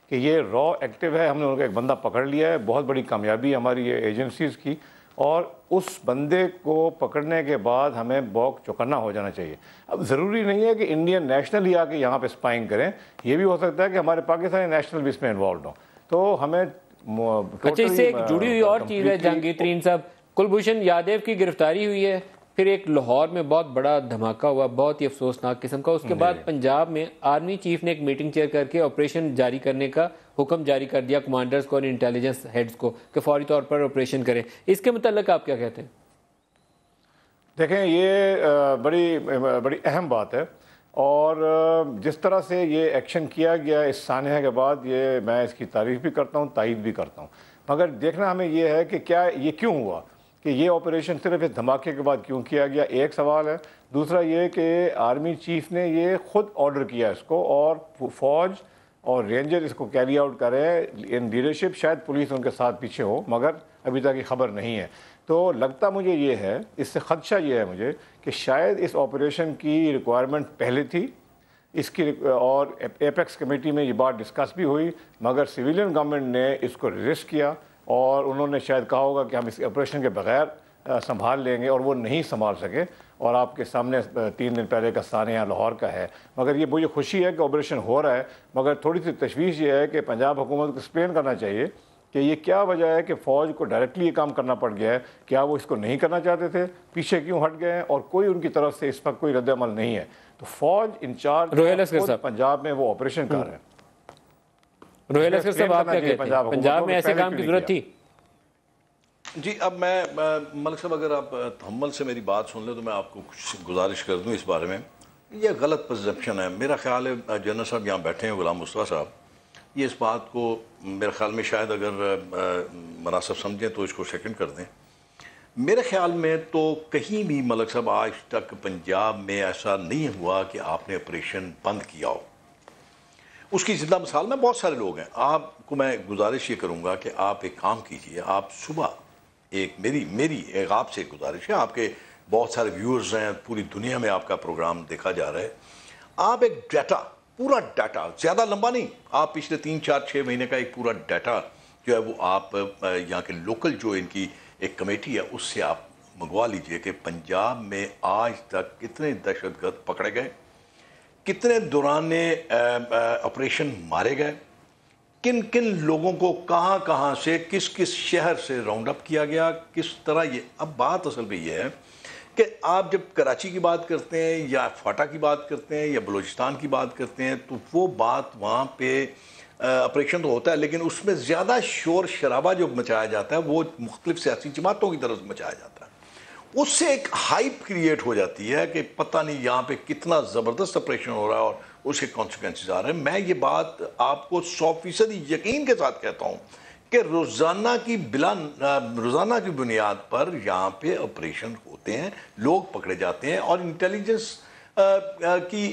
کہ یہ را ایکٹیو ہے. ہم نے ان کا ایک بندہ پکڑ لیا ہے، بہت بڑی کامیابی ہے ہماری یہ ایجنسیز کی، اور اس بندے کو پکڑنے کے بعد ہمیں بوک چوکنا ہو جانا چاہیے. اب ضروری نہیں ہے کہ انڈین نیشنل ہی آ کے یہاں پہ اسپائنگ کریں، یہ بھی ہو سکتا ہے کہ ہمارے پاکستانی نیشنل بھی اس میں انوالوڈ ہوں. تو ہمیں اچھا، اس سے ایک جڑی ہوئی اور چیز ہے جہانگیر ترین صاحب، کلبھوشن یادیو کی گرفتاری ہوئی ہے، پھر ایک لاہور میں بہت بڑا دھماکہ ہوا، بہت ہی افسوسناک قسم کا. اس کے بعد پنجاب میں آرمی چیف نے ایک میٹنگ چیئر کر کے آپریشن جاری کرنے کا حکم جاری کر دیا کمانڈرز کو اور انٹیلیجنس ہیڈز کو کہ فوری طور پر آپریشن کریں. اس کے متعلق آپ کیا کہتے ہیں؟ دیکھیں، یہ بڑی اہم بات ہے، اور جس طرح سے یہ ایکشن کیا گیا اس سانحہ کے بعد، یہ میں اس کی تعریف بھی کرتا ہوں، تائید بھی کرتا ہوں. مگر دیکھنا ہمیں یہ ہے کہ کیا یہ کیوں ہوا، کہ یہ آپریشن صرف اس دھماکے کے بعد کیوں کیا گیا، ایک سوال ہے. دوسرا یہ کہ آرمی چیف نے یہ خود آرڈر کیا اس کو، اور فوج اور رینجر اس کو کیری آؤٹ کرے ان لیڈرشپ. شاید پولیس ان کے ساتھ پیچھے ہو، مگر ابھی تک یہ خبر نہیں ہے. تو لگتا مجھے یہ ہے، اس سے خدشہ یہ ہے مجھے کہ شاید اس آپریشن کی ریکوائرمنٹ پہلے تھی اس کی، اور ایپیکس کمیٹی میں یہ بات ڈسکس بھی ہوئی، مگر سویلین گورنمنٹ نے اس کو ریزسٹ کیا، اور انہوں نے شاید کہا ہوگا کہ ہم اس آپریشن کے بغیر سنبھال لیں گے، اور وہ نہیں سنبھال سکے. اور آپ کے سامنے 3 دن پہلے کا سانحہ لاہور کا ہے. مگر یہ مجھے خوشی ہے کہ آپریشن ہو رہا ہے، مگر تھوڑی سی تشویش یہ ہے کہ پنجاب حکومت کو ایکسپلین کرنا چاہیے کہ یہ کیا وجہ ہے کہ فوج کو ڈائریکٹلی یہ کام کرنا پڑ گیا ہے. کیا وہ اس کو نہیں کرنا چاہتے تھے، پیچھے کیوں ہٹ گئے ہیں، اور کوئی ان کی طرف سے اس وقت کوئی رد عمل نہیں ہے. تو فوج انچارج پنجاب میں وہ آپریشن کر رہے ہیں. روہیل اسکر صاحب، آپ کیا کہتے ہیں، پنجاب میں ایسے کام کی ضرورت تھی؟ جی، اب میں ملک صاحب اگر آپ تحمل سے میری بات سن لیں تو میں آپ کو کچھ گزارش کر دوں اس بارے میں. یہ غلط پرسیپشن ہے. میرا خیال ہے جنرل صاحب یہاں بیٹھے ہیں، غلام مصطفیٰ صاحب، یہ اس بات کو میرے خیال میں شاید اگر مناسب سمجھیں تو اس کو سیکنڈ کر دیں. میرے خیال میں تو کہیں بھی ملک صاحب آج تک پنجاب میں ایسا نہیں ہوا کہ آپ نے آپریشن بند کیا ہو. اس کی زندہ مثال میں بہت سارے لوگ ہیں. آپ کو میں گزارش یہ کروں گا کہ آپ ایک کام کیجئے. آپ صبح میری ایک آپ سے گزارش ہے، آپ کے بہت سارے ویورز ہیں، پوری دنیا میں آپ کا پروگرام دیکھا جا رہا ہے. آپ ایک ڈیٹا، پورا ڈیٹا، زیادہ لمبا نہیں، آپ پچھلے 3 4 6 مہینے کا ایک پورا ڈیٹا جو ہے وہ آپ یہاں کے لوکل جو ان کی ایک کمیٹی ہے اس سے آپ منگوا لیجئے کہ پنجاب میں آج تک کتنے دہشت گرد پکڑے گئے، کتنے دوران آپریشن مارے گئے، کن کن لوگوں کو کہاں کہاں سے کس کس شہر سے راؤنڈ اپ کیا گیا، کس طرح. یہ اب بات اصل میں یہ ہے کہ آپ جب کراچی کی بات کرتے ہیں یا فاٹا کی بات کرتے ہیں یا بلوچستان کی بات کرتے ہیں تو وہ بات وہاں پہ آپریشن تو ہوتا ہے، لیکن اس میں زیادہ شور شرابہ جو مچایا جاتا ہے وہ مختلف سیاسی جماعتوں کی طرف سے مچایا جاتا ہے. اس سے ایک ہائپ کریٹ ہو جاتی ہے کہ پتہ نہیں یہاں پہ کتنا زبردست آپریشن ہو رہا ہے اور اس کے کانسیکوینسز آ رہے ہیں. میں یہ بات آپ کو 100% یقین کے ساتھ کہتا ہوں کہ روزانہ کی بنیاد پر یہاں پہ آپریشن ہوتے ہیں، لوگ پکڑے جاتے ہیں، اور انٹیلیجنس کی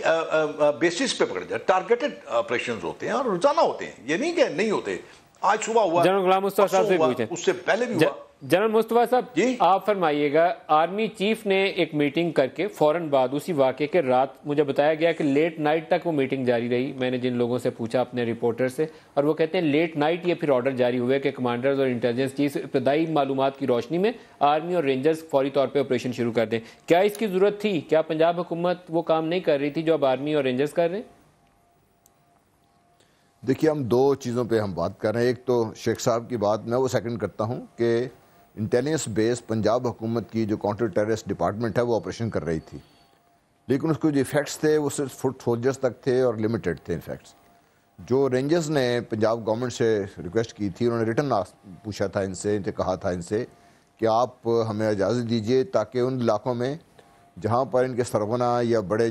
بیسس پہ پکڑے جاتے ہیں. ٹارگیٹڈ آپریشنز ہوتے ہیں اور روزانہ ہوتے ہیں، یہ نہیں کہ نہیں ہوتے. آج صبح ہوا، جنرل غلام مصطفیٰ صاحب سے پوچھیں، اس سے پہلے بھی ہوا. جنرل مصطفیٰ صاحب جی آپ فرمائیے گا، آرمی چیف نے ایک میٹنگ کر کے فوراً بعد اسی واقعے کے رات مجھے بتایا گیا کہ لیٹ نائٹ تک وہ میٹنگ جاری رہی. میں نے جن لوگوں سے پوچھا اپنے رپورٹر سے، اور وہ کہتے ہیں لیٹ نائٹ یہ پھر آرڈر جاری ہوئے کہ کمانڈرز اور انٹیلیجنس چیف ابتدائی معلومات کی روشنی میں آرمی اور رینجرز فوری طور پہ آپریشن شروع کر دیں. کیا اس کی ضرورت تھی؟ کیا پنجاب حکومت وہ کام نہیں کر رہی تھی جو اب آرمی اور رینجرز کر رہے ہیں؟ دیکھیے ہم دو چیزوں پہ ہم بات کر رہے ہیں. ایک تو شیخ صاحب کی بات میں وہ سیکنڈ کرتا ہوں کہ انٹیلیجنس بیس پنجاب حکومت کی جو کاؤنٹر ٹیررسٹ ڈپارٹمنٹ ہے وہ آپریشن کر رہی تھی، لیکن اس کو جو ایفیکٹس تھے وہ صرف فٹ سولجرز تک تھے اور لمیٹڈ تھے انفیکٹس. جو رینجرز نے پنجاب گورنمنٹ سے ریکویسٹ کی تھی، انہوں نے ریٹرن پوچھا تھا ان سے کہا تھا ان سے کہ آپ ہمیں اجازت دیجیے تاکہ ان علاقوں میں جہاں پر ان کے سرغنہ یا بڑے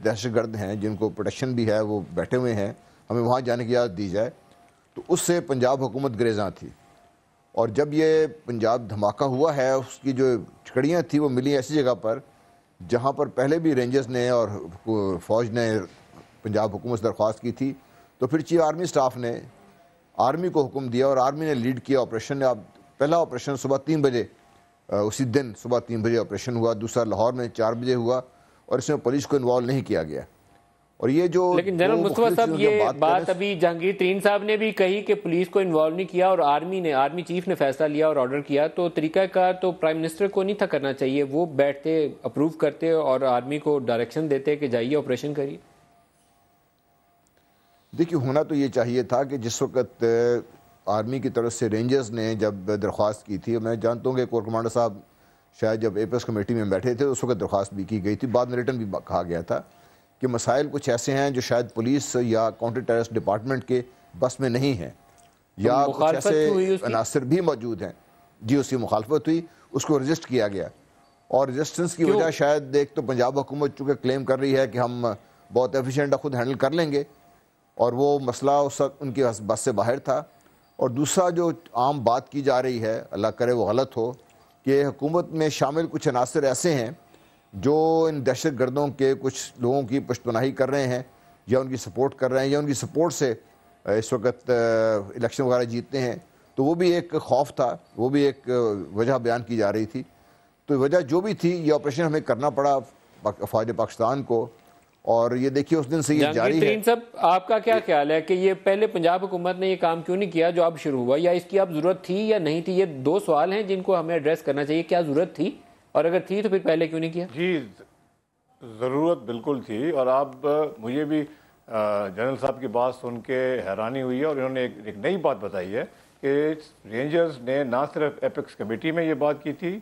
دہشت گرد ہیں جن کو پروٹیکشن بھی ہے وہ بیٹھے ہوئے ہیں، ہمیں وہاں جانے کی اجازت دی جائے. تو اس سے پنجاب حکومت گریزاں تھی. اور جب یہ پنجاب دھماکہ ہوا ہے اس کی جو چھڑیاں تھیں وہ ملی ایسی جگہ پر جہاں پر پہلے بھی رینجرز نے اور فوج نے پنجاب حکومت سے درخواست کی تھی. تو پھر چیف آرمی سٹاف نے آرمی کو حکم دیا اور آرمی نے لیڈ کیا آپریشن. پہلا آپریشن صبح 3 بجے اسی دن صبح 3 بجے آپریشن ہوا، دوسرا لاہور میں 4 بجے ہوا، اور اس میں پولیس کو انوالو نہیں کیا گیا. اور یہ جو لیکن جنرل مصطفیٰ صاحب یہ بات ابھی جہانگیر ترین صاحب نے بھی کہی کہ پولیس کو انوالو نہیں کیا اور آرمی چیف نے فیصلہ لیا اور آرڈر کیا. تو طریقہ کار تو پرائم منسٹر کو نہیں تھا کرنا چاہیے، وہ بیٹھتے اپروو کرتے اور آرمی کو ڈائریکشن دیتے کہ جائیے آپریشن کریے. دیکھیے ہونا تو یہ چاہیے تھا کہ جس وقت آرمی کی طرف سے رینجرز نے جب درخواست کی تھی، میں جانتا ہوں کہ کور کمانڈر صاحب شاید جب APS کمیٹی میں بیٹھے تھے اس وقت درخواست بھی کی گئی تھی، بعد میں ریٹرن بھی کہا گیا تھا کہ مسائل کچھ ایسے ہیں جو شاید پولیس یا کاؤنٹر ٹیررسٹ ڈپارٹمنٹ کے بس میں نہیں ہیں، یا کچھ ایسے عناصر بھی موجود ہیں. جی اس کی مخالفت ہوئی، اس کو رجسٹ کیا گیا، اور رجسٹنس کی وجہ شاید ایک تو پنجاب حکومت چونکہ کلیم کر رہی ہے کہ ہم بہت ایفیشینٹ خود ہینڈل کر لیں گے، اور وہ مسئلہ اس وقت ان کی بس سے باہر تھا. اور دوسرا جو عام بات کی جا رہی ہے، اللہ کرے وہ غلط ہو، کہ حکومت میں شامل کچھ عناصر ایسے ہیں جو ان دہشت گردوں کے کچھ لوگوں کی پشت پناہی کر رہے ہیں یا ان کی سپورٹ کر رہے ہیں یا ان کی سپورٹ سے اس وقت الیکشن وغیرہ جیتتے ہیں. تو وہ بھی ایک خوف تھا، وہ بھی ایک وجہ بیان کی جا رہی تھی. تو وجہ جو بھی تھی یہ آپریشن ہمیں کرنا پڑا فوج پاکستان کو، اور یہ دیکھیے اس دن سے یہ جاری ہے. صاحب آپ کا کیا خیال ہے کہ یہ پہلے پنجاب حکومت نے یہ کام کیوں نہیں کیا جو اب شروع ہوا، یا اس کی اب ضرورت تھی یا نہیں تھی؟ یہ دو سوال ہیں جن کو ہمیں ایڈریس کرنا چاہیے. کیا ضرورت تھی، اور اگر تھی تو پھر پہلے کیوں نہیں کیا؟ جی ضرورت بالکل تھی، اور اب مجھے بھی جنرل صاحب کی بات سن کے حیرانی ہوئی ہے، اور انہوں نے ایک نئی بات بتائی ہے کہ رینجرز نے نہ صرف ایپیکس کمیٹی میں یہ بات کی تھی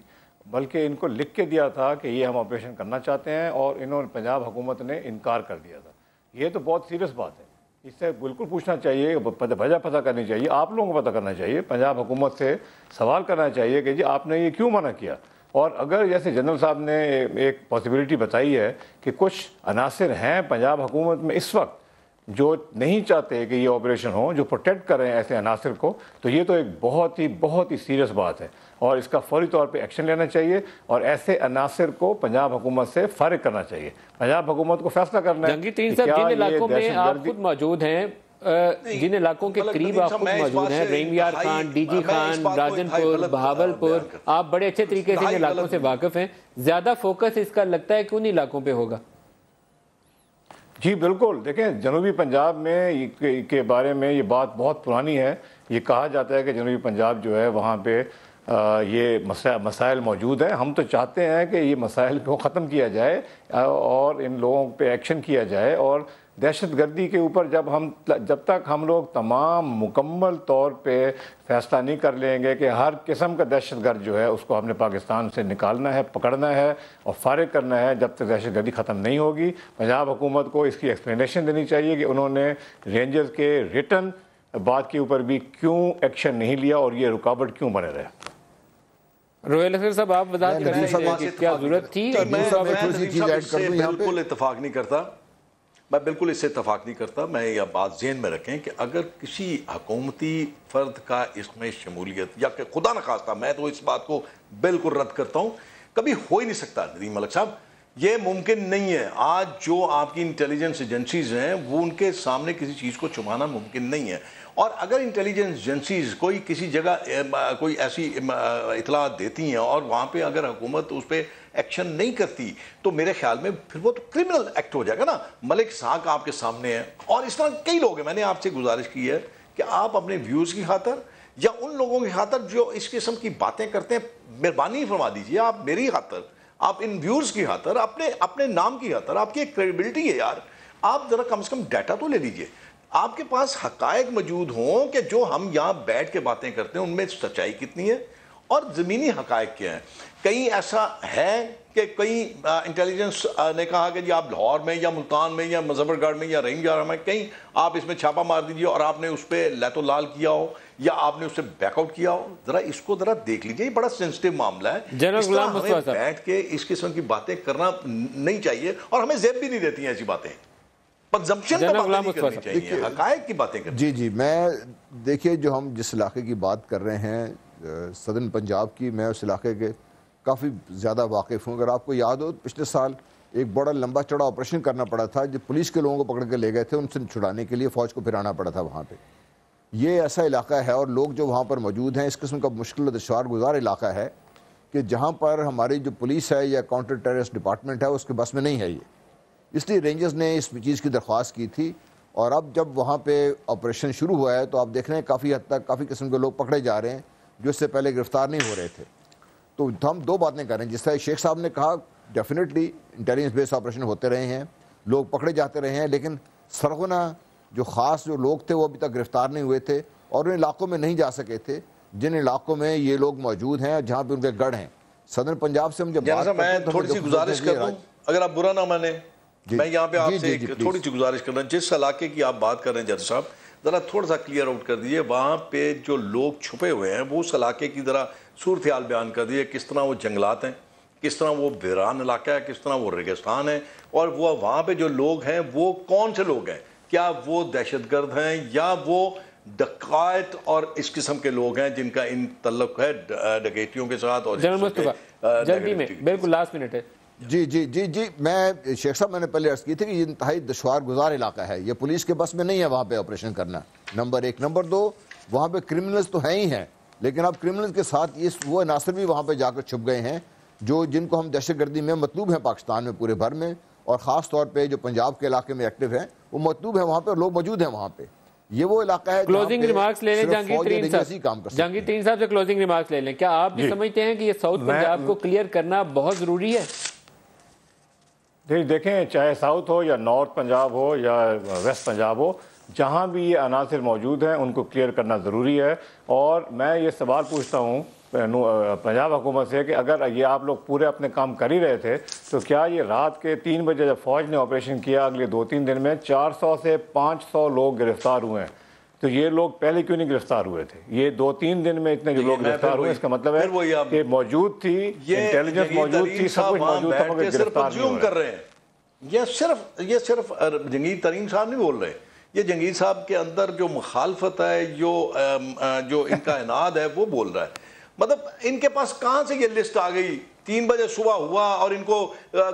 بلکہ ان کو لکھ کے دیا تھا کہ یہ ہم آپریشن کرنا چاہتے ہیں، اور انہوں نے پنجاب حکومت نے انکار کر دیا تھا. یہ تو بہت سیریس بات ہے، اس سے بالکل پوچھنا چاہیے، وجہ پتہ کرنی چاہیے، آپ لوگوں کو پتہ کرنا چاہیے، پنجاب حکومت سے سوال کرنا چاہیے کہ جی آپ نے یہ کیوں منع کیا. اور اگر جیسے جنرل صاحب نے ایک پاسبلٹی بتائی ہے کہ کچھ عناصر ہیں پنجاب حکومت میں اس وقت جو نہیں چاہتے کہ یہ آپریشن ہو، جو پروٹیکٹ کر رہے ہیں ایسے عناصر کو، تو یہ تو ایک بہت ہی سیریس بات ہے، اور اس کا فوری طور پہ ایکشن لینا چاہیے، اور ایسے عناصر کو پنجاب حکومت سے فارغ کرنا چاہیے. پنجاب حکومت کو فیصلہ کرنا ہے. جہانگیر ترین صاحب جن علاقوں میں آپ خود موجود ہیں، جن علاقوں کے قریب آپ خود موجود ہیں، رحیم یار خان، ڈی جی خان، راجن پور، بہاول پور، آپ بڑے اچھے طریقے سے ان علاقوں سے واقف ہیں، زیادہ فوکس اس کا لگتا ہے کہ ان علاقوں پہ ہوگا؟ جی بالکل. دیکھیں جنوبی پنجاب میں کے بارے میں یہ بات بہت پرانی ہے. یہ کہا جاتا ہے کہ جنوبی پنجاب جو ہے وہاں پہ یہ مسائل موجود ہیں. ہم تو چاہتے ہیں کہ یہ مسائل کو ختم کیا جائے اور ان لوگوں پہ ایکشن کیا جائے، اور دہشت گردی کے اوپر جب تک ہم لوگ تمام مکمل طور پہ فیصلہ نہیں کر لیں گے کہ ہر قسم کا دہشت گرد جو ہے اس کو ہم نے پاکستان سے نکالنا ہے، پکڑنا ہے اور فارغ کرنا ہے، جب تک دہشت گردی ختم نہیں ہوگی. پنجاب حکومت کو اس کی ایکسپلینیشن دینی چاہیے کہ انہوں نے رینجرز کے ریٹن بات کے اوپر بھی کیوں ایکشن نہیں لیا اور یہ رکاوٹ کیوں بنے رہے. روہیل اختر صاحب آپ وضاحت کریں کہ کیا ضرورت تھی؟ اور بالکل اتفاق نہیں کرتا، میں بالکل اس سے اتفاق نہیں کرتا. میں یہ بات ذہن میں رکھیں کہ اگر کسی حکومتی فرد کا اس میں شمولیت، یا کہ خدا نخواستہ، میں تو اس بات کو بالکل رد کرتا ہوں، کبھی ہو ہی نہیں سکتا ندیم ملک صاحب یہ ممکن نہیں ہے. آج جو آپ کی انٹیلیجنس ایجنسیز ہیں وہ ان کے سامنے کسی چیز کو چھپانا ممکن نہیں ہے. اور اگر انٹیلیجنس ایجنسیز کوئی کسی جگہ کوئی ایسی اطلاعات دیتی ہیں اور وہاں پہ اگر حکومت اس پہ ایکشن نہیں کرتی تو میرے خیال میں پھر وہ تو کرمنل ایکٹ ہو جائے گا نا. ملک ساکھ آپ کے سامنے ہے اور اس طرح کئی لوگ ہیں. میں نے آپ سے گزارش کی ہے کہ آپ اپنے ویوز کی خاطر یا ان لوگوں کی خاطر جو اس قسم کی باتیں کرتے ہیں مہربانی فرما دیجیے آپ میری خاطر, آپ ان ویورز کی خاطر, اپنے نام کی خاطر, آپ کی ایک کریڈیبلٹی ہے یار, آپ ذرا کم سے کم ڈیٹا تو لے لیجئے. آپ کے پاس حقائق موجود ہوں کہ جو ہم یہاں بیٹھ کے باتیں کرتے ہیں ان میں سچائی کتنی ہے اور زمینی حقائق کیا ہیں. کہیں ایسا ہے کہ کئی انٹیلیجنس نے کہا کہ جی آپ لاہور میں یا ملتان میں یا مظفر گڑھ میں یا رحیم جارہ میں کہیں آپ اس میں چھاپا مار دیجیے اور آپ نے اس پہ لیت و لال کیا ہو یا آپ نے اس سے بیک آؤٹ کیا ہو. ذرا اس کو ذرا دیکھ لیجیے, یہ بڑا سینسٹیو معاملہ ہے. اس طرح ہمیں بیٹھ کے اس قسم کی باتیں کرنا نہیں چاہیے اور ہمیں زیب بھی نہیں دیتی ہیں ایسی باتیں. کنزمپشن کا باتیں نہیں کرنی چاہیے, حقائق کی باتیں کرنی. جی میں دیکھیے جو ہم جس علاقے کی بات کر رہے ہیں سدرن پنجاب کی, میں اس علاقے کے کافی زیادہ واقف ہوں. اگر آپ کو یاد ہو پچھلے سال ایک بڑا لمبا چڑا آپریشن کرنا پڑا تھا, جو پولیس کے لوگوں کو پکڑ کے لے گئے تھے ان سے چھڑانے کے لیے فوج کو پھرانا پڑا تھا وہاں پہ. یہ ایسا علاقہ ہے اور لوگ جو وہاں پر موجود ہیں اس قسم کا مشکل و دشوار گزار علاقہ ہے کہ جہاں پر ہماری جو پولیس ہے یا کاؤنٹر ٹیررسٹ ڈپارٹمنٹ ہے اس کے بس میں نہیں ہے یہ. اس لیے رینجرز نے اس چیز کی درخواست کی تھی اور اب جب وہاں پہ آپریشن شروع ہوا ہے تو آپ دیکھ رہے ہیں کافی حد تک کافی قسم کے لوگ پکڑے جا رہے ہیں جو اس سے پہلے گرفتار نہیں ہو رہے تھے. تو ہم دو باتیں کر رہے ہیں, جس طرح شیخ صاحب نے کہا ڈیفینیٹلی انٹیلیجنس بیس آپریشن ہوتے رہے ہیں, لوگ پکڑے جاتے رہے ہیں, لیکن سرغنہ جو خاص جو لوگ تھے وہ ابھی تک گرفتار نہیں ہوئے تھے اور ان علاقوں میں نہیں جا سکے تھے جن علاقوں میں یہ لوگ موجود ہیں جہاں پہ ان کے گڑھ ہیں. صدر پنجاب سے ہم جب بات میں تھوڑی سی گزارش کرتا ہوں, اگر آپ برا نہ مانیں, میں یہاں پہ آپ سے ایک تھوڑی سی گزارش کرنا, جس علاقے کی آپ بات کر رہے ہیں جج صاحب ذرا تھوڑا سا کلیئر آؤٹ کر دیجیے. وہاں پہ جو لوگ چھپے ہوئے ہیں وہ اس علاقے کی ذرا صورتحال بیان کر دیجیے, کس طرح وہ جنگلات ہیں, کس طرح وہ ویران علاقہ ہے, کس طرح وہ ریگستان ہے, اور وہ وہاں پہ جو لوگ ہیں وہ کون سے لوگ ہیں, کیا وہ دہشت گرد ہیں یا وہ ڈکیت اور اس قسم کے لوگ ہیں جن کا ان تعلق ہے ڈکیتیوں کے ساتھ. اور جلدی میں بالکل لاسٹ منٹ ہے. جی میں شیخ صاحب میں نے پہلے عرض کی تھی کہ یہ انتہائی دشوار گزار علاقہ ہے, یہ پولیس کے بس میں نہیں ہے وہاں پہ آپریشن کرنا, نمبر ایک. نمبر دو, وہاں پہ کرمنلز تو ہیں ہی ہیں, لیکن اب کرمنلز کے ساتھ وہ عناصر بھی وہاں پہ جا کر چھپ گئے ہیں جن کو ہم دہشت گردی میں مطلوب ہیں پاکستان میں پورے بھر میں, اور خاص طور پہ جو پنجاب کے علاقے میں ایکٹیو ہیں وہ مطلوب ہیں وہاں پہ, اور لوگ موجود ہیں وہاں پہ. یہ وہ علاقہ ہے کلوزنگ ریمارکس لے لیں جہانگیر ترین صاحب سے, کلوزنگ ریمارکس لے لیں. کیا آپ بھی سمجھتے ہیں کہ یہ ساؤتھ پنجاب کو کلیئر کرنا بہت ضروری ہے؟ دیکھیں چاہے ساؤتھ ہو یا نارتھ پنجاب ہو یا ویسٹ پنجاب ہو, جہاں بھی یہ عناصر موجود ہیں ان کو کلیئر کرنا ضروری ہے. اور میں یہ سوال پوچھتا ہوں پنجاب حکومت سے کہ اگر یہ آپ لوگ پورے اپنے کام کر ہی رہے تھے تو کیا یہ رات کے 3 بجے جب فوج نے آپریشن کیا اگلے 2-3 دن میں 400 سے 500 لوگ گرفتار ہوئے ہیں, تو یہ لوگ پہلے کیوں نہیں گرفتار ہوئے تھے؟ یہ 2-3 دن میں اتنے جو لوگ گرفتار ہوئے, اس کا مطلب ہے کہ موجود تھی, انٹیلیجنس موجود تھی, سب کچھ موجود تھا, مگر گرفتار نہیں کر رہے ہیں. یہ صرف جہانگیر ترین صاحب نہیں بول رہے, یہ جہانگیر صاحب کے اندر جو مخالفت ہے, جو ان کا عناد ہے وہ بول رہا ہے. مطلب ان کے پاس کہاں سے یہ لسٹ آ گئی؟ 3 بجے صبح ہوا اور ان کو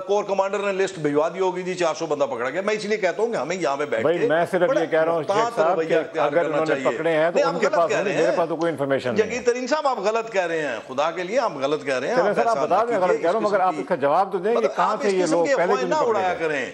کور کمانڈر نے لسٹ بھجوا دی ہوگی جی 400 بندہ پکڑا گیا. میں اس لیے کہتا ہوں کہ ہمیں یہاں پہ بیٹھ کے, میں صرف یہ کہہ رہا ہوں شیخ صاحب کہ اگر انہوں نے پکڑے ہیں تو ان کے پاس نہیں, میرے پاس تو کوئی انفارمیشن نہیں. جہانگیر ترین صاحب آپ غلط کہہ رہے ہیں, خدا کے لیے آپ غلط کہہ رہے ہیں. سر آپ بتا دیں غلط کہہ رہا ہوں, مگر آپ اس کا جواب تو دیں کہ کہاں سے یہ لوگ پہلے کیوں نہیں اڑایا کریں.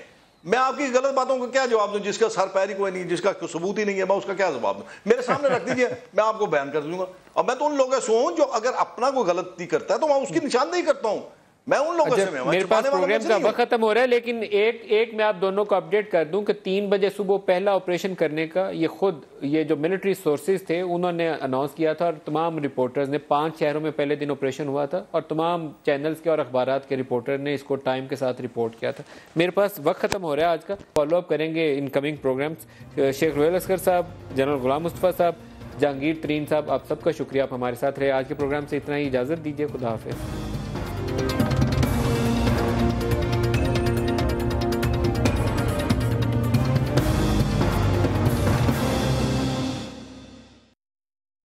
میں آپ کی غلط باتوں کا کیا جواب دوں جس کا سر پیر ہی کوئی نہیں, جس کا ثبوت ہی نہیں ہے, میں اس کا کیا جواب دوں؟ میرے سامنے رکھ دیجئے, میں آپ کو بیان کر دوں گا. اور میں تو ان لوگوں سے ہوں جو اگر اپنا کوئی غلطی کرتا ہے تو میں اس کی نشاندہی کرتا ہوں. میں ان لوگوں سے میرے پاس پروگرام کا وقت ختم ہو رہا ہے, لیکن ایک میں آپ دونوں کو اپڈیٹ کر دوں کہ 3 بجے صبح پہلا آپریشن کرنے کا یہ جو ملٹری سورسز تھے انہوں نے اناؤنس کیا تھا, اور تمام رپورٹرز نے 5 شہروں میں پہلے دن آپریشن ہوا تھا, اور تمام چینلز کے اور اخبارات کے رپورٹر نے اس کو ٹائم کے ساتھ رپورٹ کیا تھا. میرے پاس وقت ختم ہو رہا ہے آج کا, فالو اپ کریں گے ان کمنگ پروگرامز. شیخ روہیل اصغر صاحب, جنرل غلام مصطفیٰ صاحب, جہانگیر ترین صاحب, آپ سب کا شکریہ آپ ہمارے ساتھ رہے. آج کے پروگرام سے اتنا ہی, اجازت دیجیے, خدا حافظ.